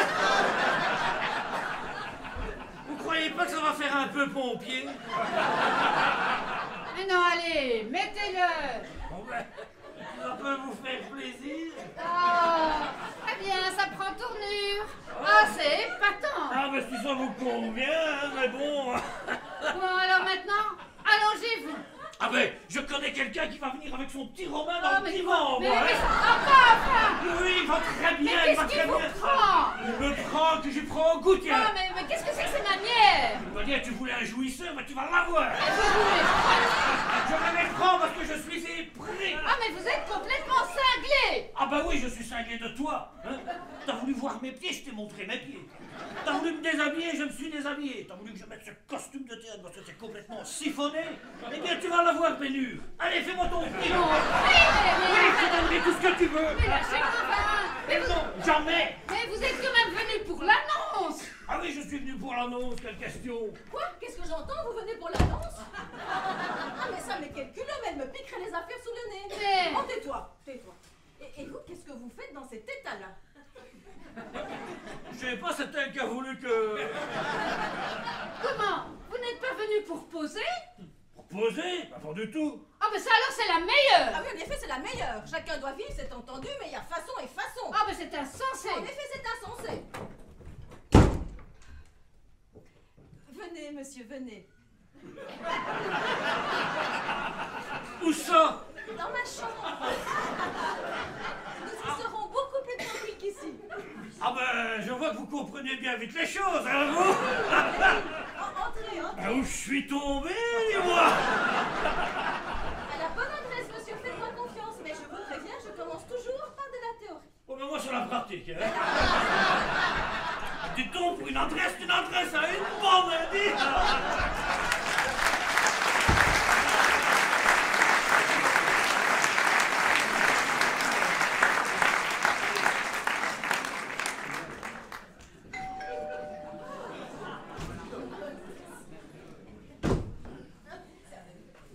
Vous croyez pas que ça va faire un peu pompier? Mais non, allez, mettez-le. Bon ben, ça peut vous faire plaisir. Ah, très bien, ça prend tournure. Ah, c'est épatant. Ah ben si ça vous convient, hein, mais bon... Bon, alors maintenant, allongez-vous. Ah ben, je connais quelqu'un qui va venir avec son petit Romain dans Ah, le mais divan, mais, moi, mais, hein. enfin. Oui, il va très bien, Mais il va qu'est-ce très qu'il vous bien. prend? Il me prend, que je prends au goûtière. Ah, mais qu'est-ce que c'est que ces manières? Tu vas dire, tu voulais un jouisseur, mais tu vas l'avoir. Vous voulez... Je me les prends parce que je suis épris. Ah, mais vous êtes complètement cinglé. Ah bah oui, je suis cinglé de toi. Hein. T'as voulu voir mes pieds, je t'ai montré mes pieds. T'as voulu me déshabiller, je me suis déshabillé. T'as voulu que je mette ce costume de théâtre parce que c'est complètement siphonné. Eh bien, tu vas l'avoir, Bénure. Allez, fais-moi ton prix. Non, Oui, je te donnerai tout ce que tu veux. mais lâchez-moi. Mais vous... Non, jamais. Mais vous êtes quand même venu pour l'annonce. Ah oui, je suis venu pour l'annonce, quelle question. Quoi? Qu'est-ce que j'entends? Vous venez pour l'annonce? Ah, mais ça, mais quel culot, mais elle me piquerait les affaires sous le nez. Mais... Oh, tais-toi. Et vous, qu'est-ce que vous faites dans cet état-là? Je sais pas, c'est elle qui a voulu que... Comment? Vous n'êtes pas venu pour poser? Pour poser? Pas du tout. Ah, mais ça alors c'est la meilleure. Ah oui, en effet, c'est la meilleure. Chacun doit vivre, c'est entendu, mais il y a façon et façon. Ah, mais c'est insensé. En effet, c'est insensé. Venez, monsieur, venez. Où ça? Dans ma chambre. Nous y serons beaucoup plus tranquilles qu'ici. Ah ben, je vois que vous comprenez bien vite les choses, hein, vous? Entrez. Ah, où je suis tombé, dis-moi? À la bonne adresse, monsieur, faites-moi confiance, mais je vous préviens, je commence toujours par de la théorie. Oh, ben moi, sur la pratique, hein. Dis donc, pour une adresse à une bombe, hein, dis.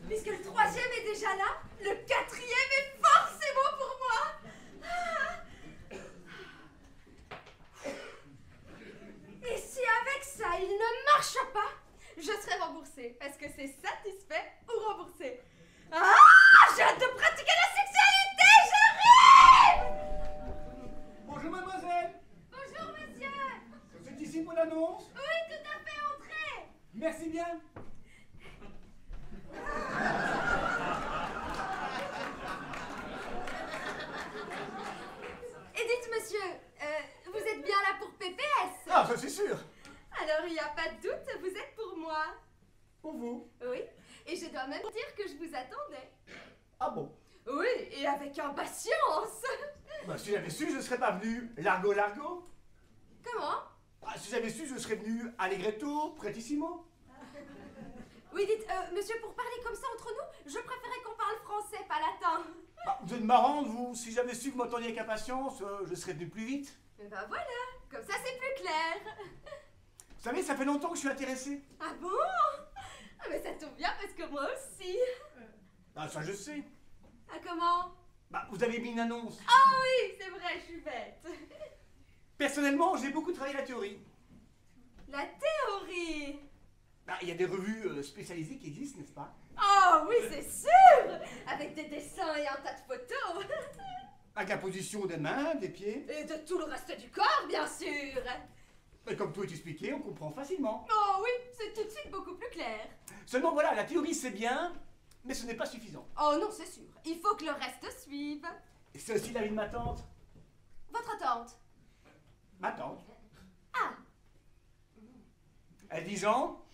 Puisque le troisième est déjà là, le quatrième est forcément pour moi. Et si avec ça il ne marche pas, je serai remboursée parce que c'est satisfait ou remboursé. Ah, j'ai hâte de pratiquer la sexualité, j'arrive. Bonjour mademoiselle, Bonjour monsieur. vous êtes ici pour l'annonce? Oui, tout à fait, entrez. Merci bien. Et dites monsieur, vous êtes bien là pour PPS? Ah, je suis sûr. Alors il n'y a pas de doute, vous êtes pour moi. Pour vous? Oui, et je dois même dire que je vous attendais. Ah bon? Oui, et avec impatience. Bah, si j'avais su, je serais pas venu largo. Comment? Ah, si j'avais su, je serais venu allegretto, pretissimo. Oui, dites, monsieur, pour parler comme ça entre nous, je préférais qu'on parle français, pas latin. Ah, vous êtes marrante, vous. Si j'avais su que vous m'entendiez avec impatience, je serais venu plus vite. Et ben voilà, comme ça c'est plus clair. Vous savez, ça fait longtemps que je suis intéressé. Ah bon? Ah mais ça tombe bien parce que moi aussi. Ah, ça je sais. Ah comment? Bah, vous avez mis une annonce. Ah oui, c'est vrai, je suis bête. Personnellement, j'ai beaucoup travaillé la théorie. La théorie. Bah, il y a des revues spécialisées qui existent, n'est-ce pas? Oh oui, c'est sûr. Avec des dessins et un tas de photos. Avec la position des mains, des pieds. Et de tout le reste du corps, bien sûr. Et comme tout est expliqué, on comprend facilement. Oh oui, c'est tout de suite beaucoup plus clair. Seulement voilà, la théorie c'est bien, mais ce n'est pas suffisant. Oh non, c'est sûr. Il faut que le reste suive. Et c'est aussi l'avis de ma tante. Votre tante. Ma tante. Ah. Elle dit Jean,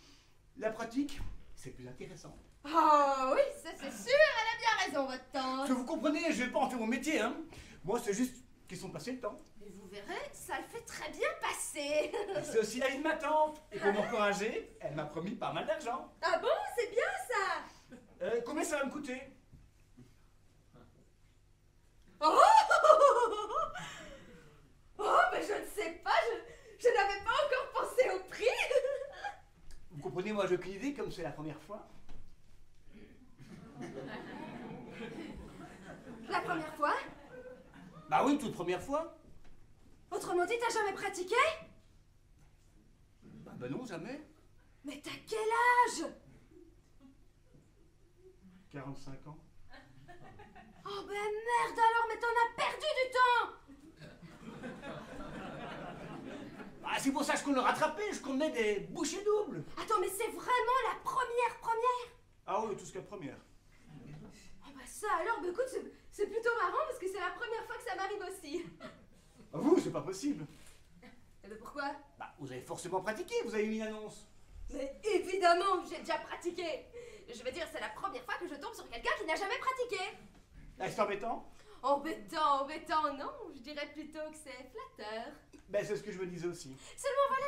la pratique, c'est plus intéressant. Oh oui, ça c'est sûr, elle a bien raison, votre Parce tante. que vous comprenez, je vais pas en faire mon métier, hein. Moi, c'est juste qu'ils ont passé le temps. Mais vous verrez, ça le fait très bien passer. C'est aussi la vie de ma tante. Et pour m'encourager, elle m'a promis pas mal d'argent. Ah bon, c'est bien ça. Combien ça va me coûter? Oh, oh, mais je ne sais pas, je n'avais pas encore pensé au prix. Vous comprenez, moi, j'ai aucune idée, comme c'est la première fois. La première fois? Bah oui, toute première fois. Autrement dit, t'as jamais pratiqué? Bah non, jamais. Mais t'as quel âge? 45 ans. Oh ben merde alors, mais t'en as perdu du temps. Bah c'est pour ça que je compte le rattraper, je compte mettre des bouchées doubles. Attends, mais c'est vraiment la première? Ah oui, tout ce qu'il y a de première. Oh bah ça alors, bah écoute, c'est plutôt marrant parce que c'est la première fois que ça m'arrive aussi. Ah vous, c'est pas possible. Et ben pourquoi? Bah vous avez forcément pratiqué, vous avez mis une annonce. Mais évidemment, j'ai déjà pratiqué. Je veux dire, c'est la première fois que je tombe sur quelqu'un qui n'a jamais pratiqué. Là, c'est embêtant. Embêtant, non. Je dirais plutôt que c'est flatteur. Ben c'est ce que je me disais aussi. Seulement voilà,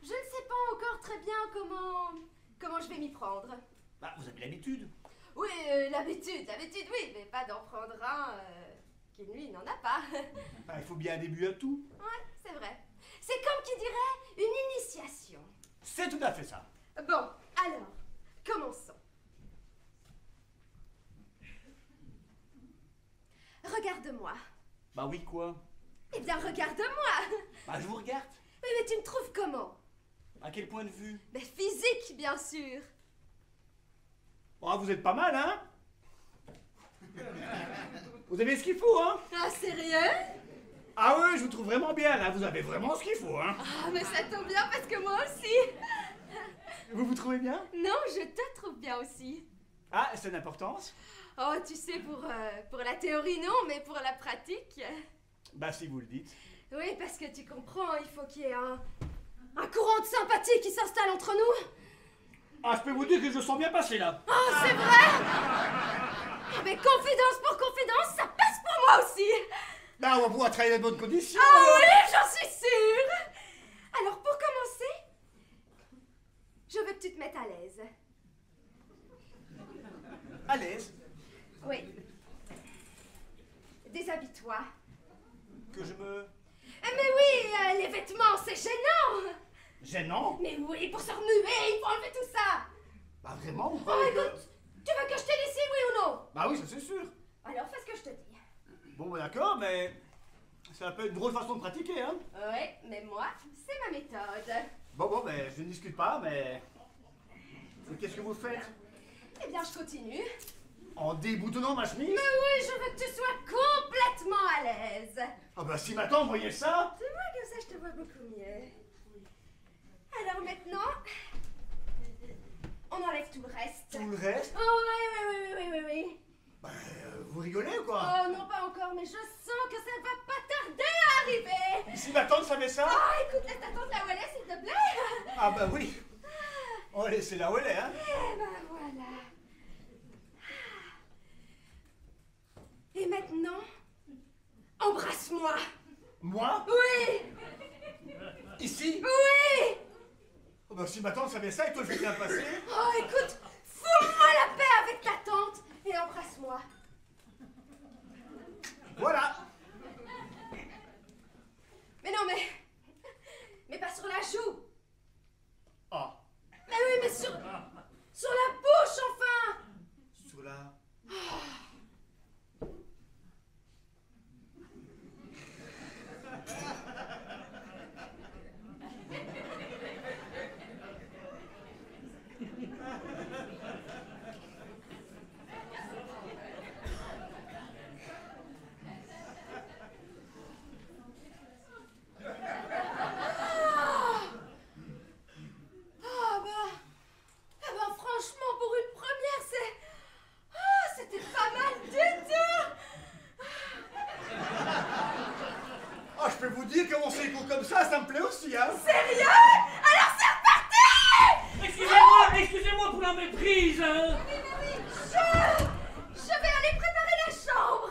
je ne sais pas encore très bien comment je vais m'y prendre. Bah vous avez l'habitude. Oui, l'habitude, oui, mais pas d'en prendre un qui, lui, n'en a pas. Bah il faut bien un début à tout. Ouais, c'est vrai. C'est comme qui dirait une initiation. C'est tout à fait ça. Bon, alors, commençons. Regarde-moi. Bah oui, quoi? Eh bien, regarde-moi. Bah je vous regarde. Mais tu me trouves comment? À quel point de vue? Mais physique, bien sûr. Oh, vous êtes pas mal, hein? Vous avez ce qu'il faut, hein? Ah, sérieux? Ah oui, je vous trouve vraiment bien, là. Vous avez vraiment ce qu'il faut, hein? Ah, mais ça tombe bien parce que moi aussi. Vous vous trouvez bien? Non, je te trouve bien aussi. Ah, c'est d'importance? Oh, tu sais, pour la théorie, non, mais pour la pratique... Bah si vous le dites. Oui, parce que tu comprends, il faut qu'il y ait un courant de sympathie qui s'installe entre nous. Ah, je peux vous dire que je sens bien passer, là. Oh, c'est vrai? Ah, mais confidence pour confidence, ça passe pour moi aussi. Là, on va pouvoir travailler dans de bonnes conditions. Ah oui, j'en suis sûre. Alors, pour commencer, je veux que tu te mettes à l'aise. À l'aise. Oui. Déshabille-toi. Que je me... Mais oui, les vêtements, c'est gênant. Gênant? Mais oui, pour se remuer, il faut enlever tout ça. Bah vraiment, vous Oh, croyez que... écoute, tu veux que je te laisse, oui ou non? Bah oui, ça c'est sûr. Alors, fais ce que je te dis. Bon, bah d'accord, mais... C'est un peu une drôle façon de pratiquer, hein? Oui, mais moi, c'est ma méthode. Bon, ben, je ne discute pas, mais qu'est-ce que vous faites? Eh bien, je continue. En déboutonnant ma chemise? Mais oui, je veux que tu sois complètement à l'aise. Ah bah si maintenant, vous voyez ça? C'est vrai, comme ça, je te vois beaucoup mieux. Alors maintenant, on enlève tout le reste. Tout le reste? Oh, oui. Bah, vous rigolez ou quoi? Oh, non, pas encore, mais je sens que ça va pas tarder à arriver. Si ma tante savait ça? Oh, écoute, laisse ta tante là où elle est, s'il te plaît. Ah bah oui. Oh, c'est là où elle est, hein? Eh ben voilà. Et maintenant, embrasse-moi. Moi? Oui. Ici? Oui. Oh bah si ma tante savait ça, et toi je vais bien passer. Oh, écoute, fous-moi la paix avec ta tante et embrasse-moi. Voilà. Mais non, mais pas sur la joue. Ah, Mais oui, mais sur la bouche, enfin. sur la... ça me plaît aussi, hein. Sérieux? Alors c'est reparti! Excusez-moi pour la méprise, hein. Oui, je vais aller préparer la chambre.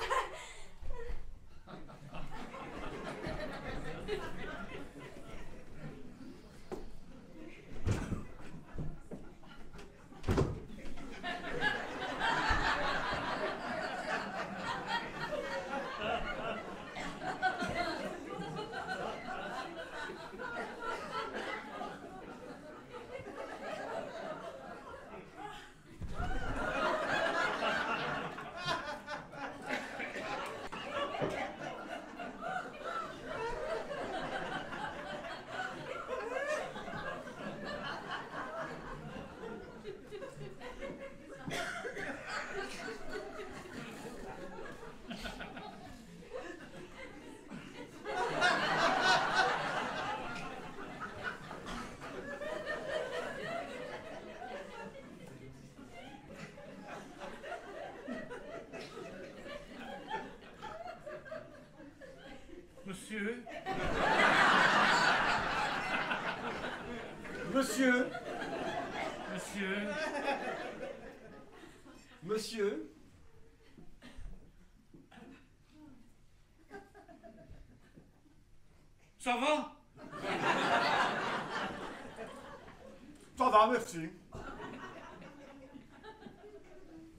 Monsieur? Monsieur, Monsieur? monsieur, Ça va? ça va, merci.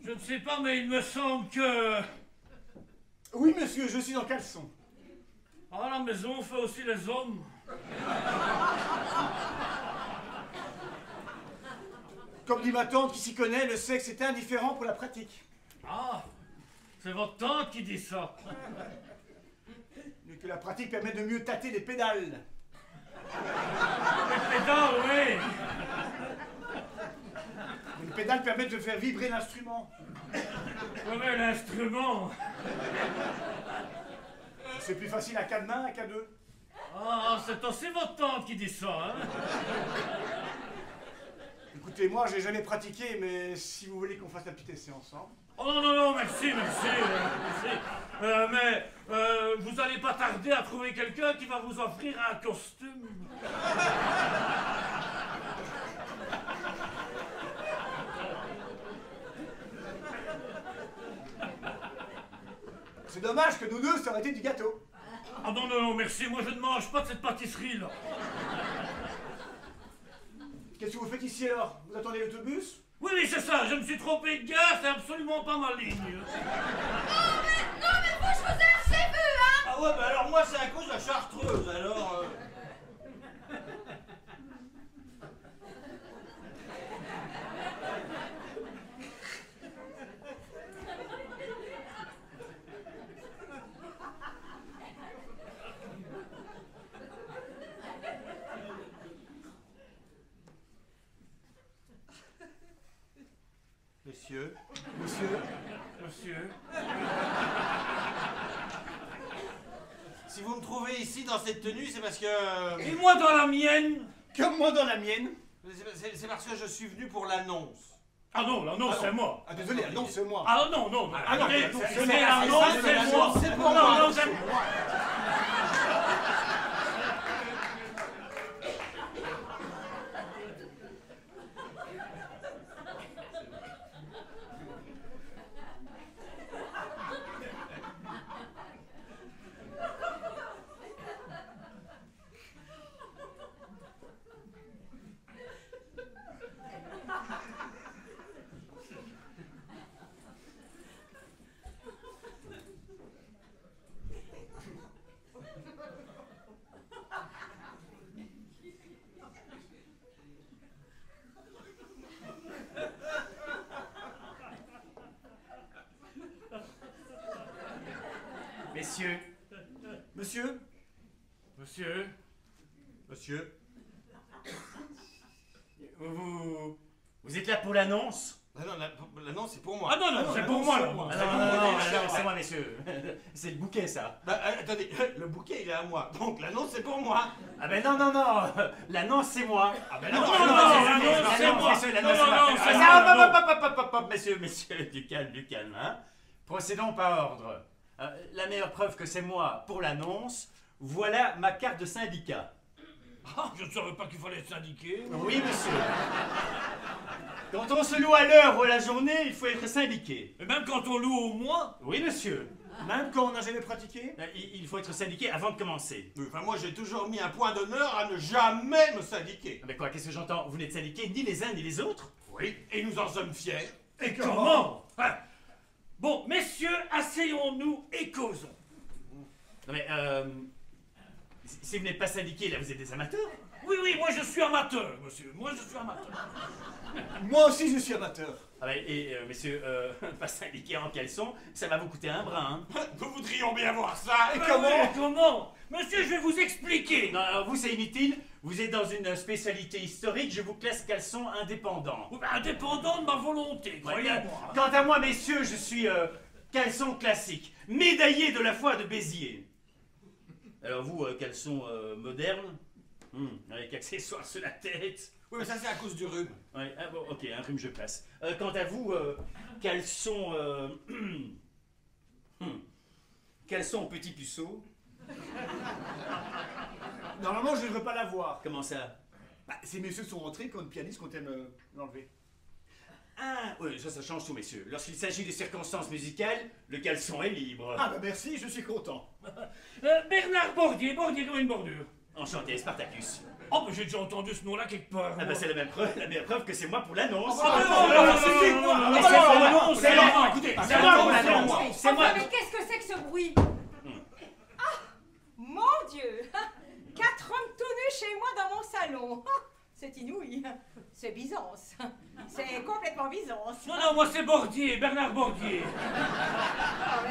Je ne sais pas, mais il me semble que... Oui, monsieur, je suis en caleçon. À la maison, on fait aussi les hommes. Comme dit ma tante qui s'y connaît, le sexe est indifférent pour la pratique. Ah, c'est votre tante qui dit ça. Mais que la pratique permet de mieux tâter les pédales. Les pédales, oui. Les pédales permettent de faire vibrer l'instrument. Oui, mais l'instrument. C'est plus facile à 4 mains qu'à 2. Ah, c'est aussi votre tante qui dit ça, hein. Écoutez, moi, j'ai jamais pratiqué, mais si vous voulez qu'on fasse la petite essai ensemble. Oh non, non, non, merci, merci. Mais vous n'allez pas tarder à trouver quelqu'un qui va vous offrir un costume. C'est dommage que nous deux, ça aurait été du gâteau. Ah non, non, non, merci, moi je ne mange pas de cette pâtisserie-là. Qu'est-ce que vous faites ici alors? Vous attendez l'autobus? Oui, oui, c'est ça, je me suis trompé de gare, c'est absolument pas ma ligne. Non mais vous, je vous ai assez vu, hein. Ah ouais, bah alors moi c'est à cause de la chartreuse, alors... Messieurs. Monsieur, Monsieur. Si vous me trouvez ici dans cette tenue, c'est parce que... Et moi dans la mienne? comme moi dans la mienne. C'est parce que je suis venu pour l'annonce. Ah non, là non, Ah non. c'est moi. Ah désolé, non, c'est moi. Ah non, non, Ah non, attendez, c'est- c'est l'annonce, c'est- c'est c'est- moi. c'est pour Non, moi. non, c'est moi. Messieurs, Monsieur, Monsieur. Monsieur. vous êtes là pour l'annonce? Ah non, l'annonce c'est pour moi. Ah non, non, c'est pour moi, là. Ah non, non, non, non, c'est moi, messieurs. C'est le bouquet, ça. Bah, attendez, le bouquet il est à moi, donc l'annonce c'est pour moi. Ah ben non, non, non, l'annonce, c'est moi. Ah ben Non, non, non, l'annonce, c'est moi. Messieurs, l'annonce, Non, c'est non, moi. non, c'est Ah, moi, hop, hop, hop, hop, hop, messieurs, du calme, hein. Procédons par ordre. La meilleure preuve que c'est moi pour l'annonce, voilà ma carte de syndicat. Ah, je ne savais pas qu'il fallait être syndiqué. Oui, monsieur. Quand on se loue à l'heure ou à la journée, il faut être syndiqué. Et même quand on loue au mois? Oui, monsieur. Même quand on n'a jamais pratiqué? Il faut être syndiqué avant de commencer. Enfin, moi, j'ai toujours mis un point d'honneur à ne jamais me syndiquer. Mais quoi, qu'est-ce que j'entends? Vous n'êtes syndiqués ni les uns ni les autres? Oui, et nous en sommes fiers. Et comment? Ah. Bon, messieurs, asseyons-nous et causons. Non mais, si vous n'êtes pas syndiqué, là, vous êtes des amateurs? Oui, oui, moi je suis amateur, monsieur. Moi je suis amateur. Moi aussi, je suis amateur. Ah ben, et messieurs, pas syndiqué en caleçon, ça va vous coûter un bras, hein? Nous voudrions bien voir ça. Et Mais comment? oui, comment? Monsieur, je vais vous expliquer. Non, alors vous, c'est inutile. Vous êtes dans une spécialité historique, je vous classe caleçon indépendant. Oui, ben, indépendant de ma volonté, croyez-moi. Quant à moi, messieurs, je suis caleçon classique, médaillé de la foi de Béziers. Alors vous, caleçon moderne, avec accessoires sur la tête. Oui, mais ça, c'est à cause du rhume. Ouais, ah bon, ok, un rhume, je passe. Quant à vous, caleçon... caleçon petit puceau. Normalement, je ne devrais pas l'avoir. Comment ça? Bah, ces messieurs sont rentrés quand le pianiste comptait me l'enlever. Ah, oui, ça change tout, messieurs. Lorsqu'il s'agit des circonstances musicales, le caleçon est libre. Ah bah merci, je suis content. Bernard Bordier, Bordier comme une bordure. Enchanté, Spartacus. Oh, mais j'ai déjà entendu ce nom-là quelque part. Ah bah c'est la meilleure preuve que c'est moi pour l'annonce. C'est moi, écoutez, c'est moi pour l'annonce. C'est moi. Mais qu'est-ce que c'est que ce bruit? Ah, mon Dieu! 4 hommes tout nus chez moi dans mon salon. C'est inouï. C'est Byzance. C'est complètement Byzance. Non, non, moi c'est Bordier, Bernard Bordier. Ah,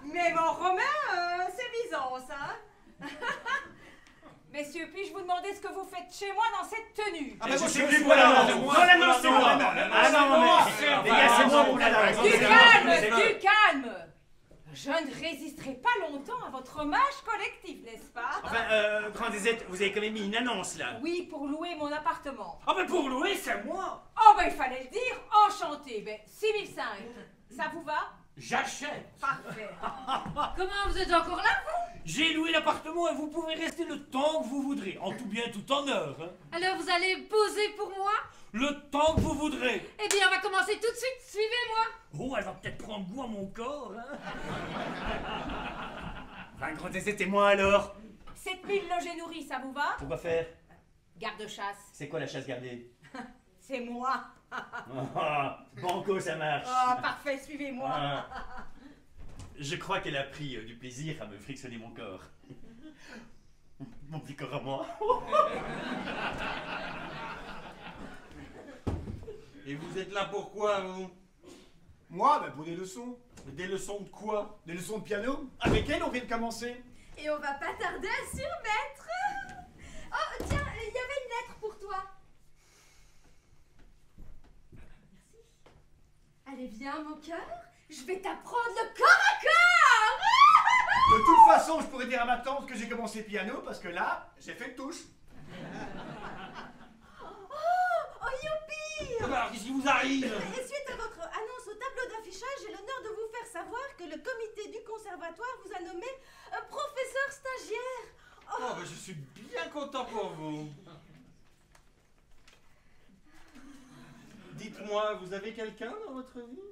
mais mon Romain, c'est Byzance, hein? Messieurs, puis-je vous demander ce que vous faites chez moi dans cette tenue? Ah bah moi, Je c'est suis moi l'annonce. l'annonce. Non, l'annonce, c'est moi. Ah non, mais les gars, c'est moi pour l'annonce. Du calme, du calme! Je ne résisterai pas longtemps à votre hommage collectif, n'est-ce pas? Enfin, Grand Zézette, vous avez quand même mis une annonce, là. Oui, pour louer mon appartement. Ah, mais pour louer, c'est moi. Oh, ben il fallait le dire, enchanté. Ben, 6005. Ça vous va? J'achète. Parfait. Comment vous êtes encore là, vous? J'ai loué l'appartement et vous pouvez rester le temps que vous voudrez. En tout bien, tout honneur. Hein. Alors vous allez poser pour moi? Le temps que vous voudrez. Eh bien, on va commencer tout de suite. Suivez-moi. Oh, elle va peut-être prendre goût à mon corps. Hein. Enfin, Grand Zézette et moi, alors? 7000 logés nourris, ça vous va? Pourquoi faire? Garde-chasse. C'est quoi la chasse gardée? C'est moi. Banco, ça marche. Oh, parfait, suivez-moi. Ah. Je crois qu'elle a pris du plaisir à me frictionner mon corps. Mon petit corps à moi. Et vous êtes là pourquoi, vous? Moi, bah pour des leçons. Des leçons de quoi? Des leçons de piano. Avec elle, on vient de commencer. Et on va pas tarder à surmettre. Oh, tiens, il y avait une lettre pour toi. Merci. Allez, viens, mon cœur. Je vais t'apprendre le corps à corps. De toute façon, je pourrais dire à ma tante que j'ai commencé piano parce que là, j'ai fait une touche. Oh, youpi. Ah bah alors, qu'est-ce qui vous arrive? Et suite à votre annonce au tableau d'affichage, j'ai l'honneur de vous faire savoir que le comité du conservatoire vous a nommé professeur stagiaire. Oh, bah, je suis bien content pour vous. Dites-moi, vous avez quelqu'un dans votre vie?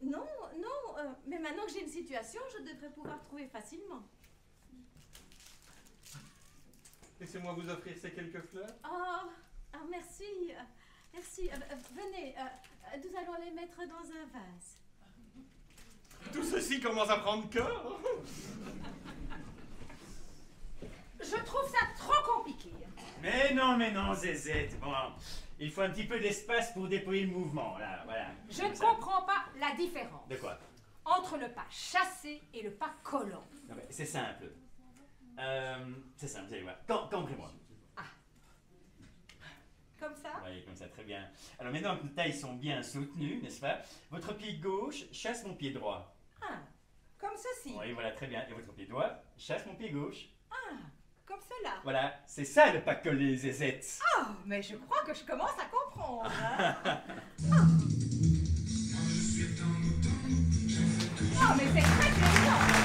Non, mais maintenant que j'ai une situation, je devrais pouvoir trouver facilement. Laissez-moi vous offrir ces quelques fleurs. Merci. Merci. Venez, nous allons les mettre dans un vase. Tout ceci commence à prendre corps. Je trouve ça trop compliqué. Mais non, Zézette. Bon, il faut un petit peu d'espace pour déployer le mouvement, là, voilà. Je ne comprends pas la différence De quoi? entre le pas chassé et le pas collant. Non, mais c'est simple. Vous allez voir. Cambrez-moi. Comme ça? Oui, comme ça, très bien. Alors maintenant que nos tailles sont bien soutenues, n'est-ce pas? Votre pied gauche chasse mon pied droit. Ah, comme ceci. Oui, voilà, très bien. Et votre pied droit chasse mon pied gauche. Ah, comme cela. Voilà, c'est ça le pas collé, Zézette. Oh, mais je crois que je commence à comprendre. Hein? Oh, mais c'est très évident.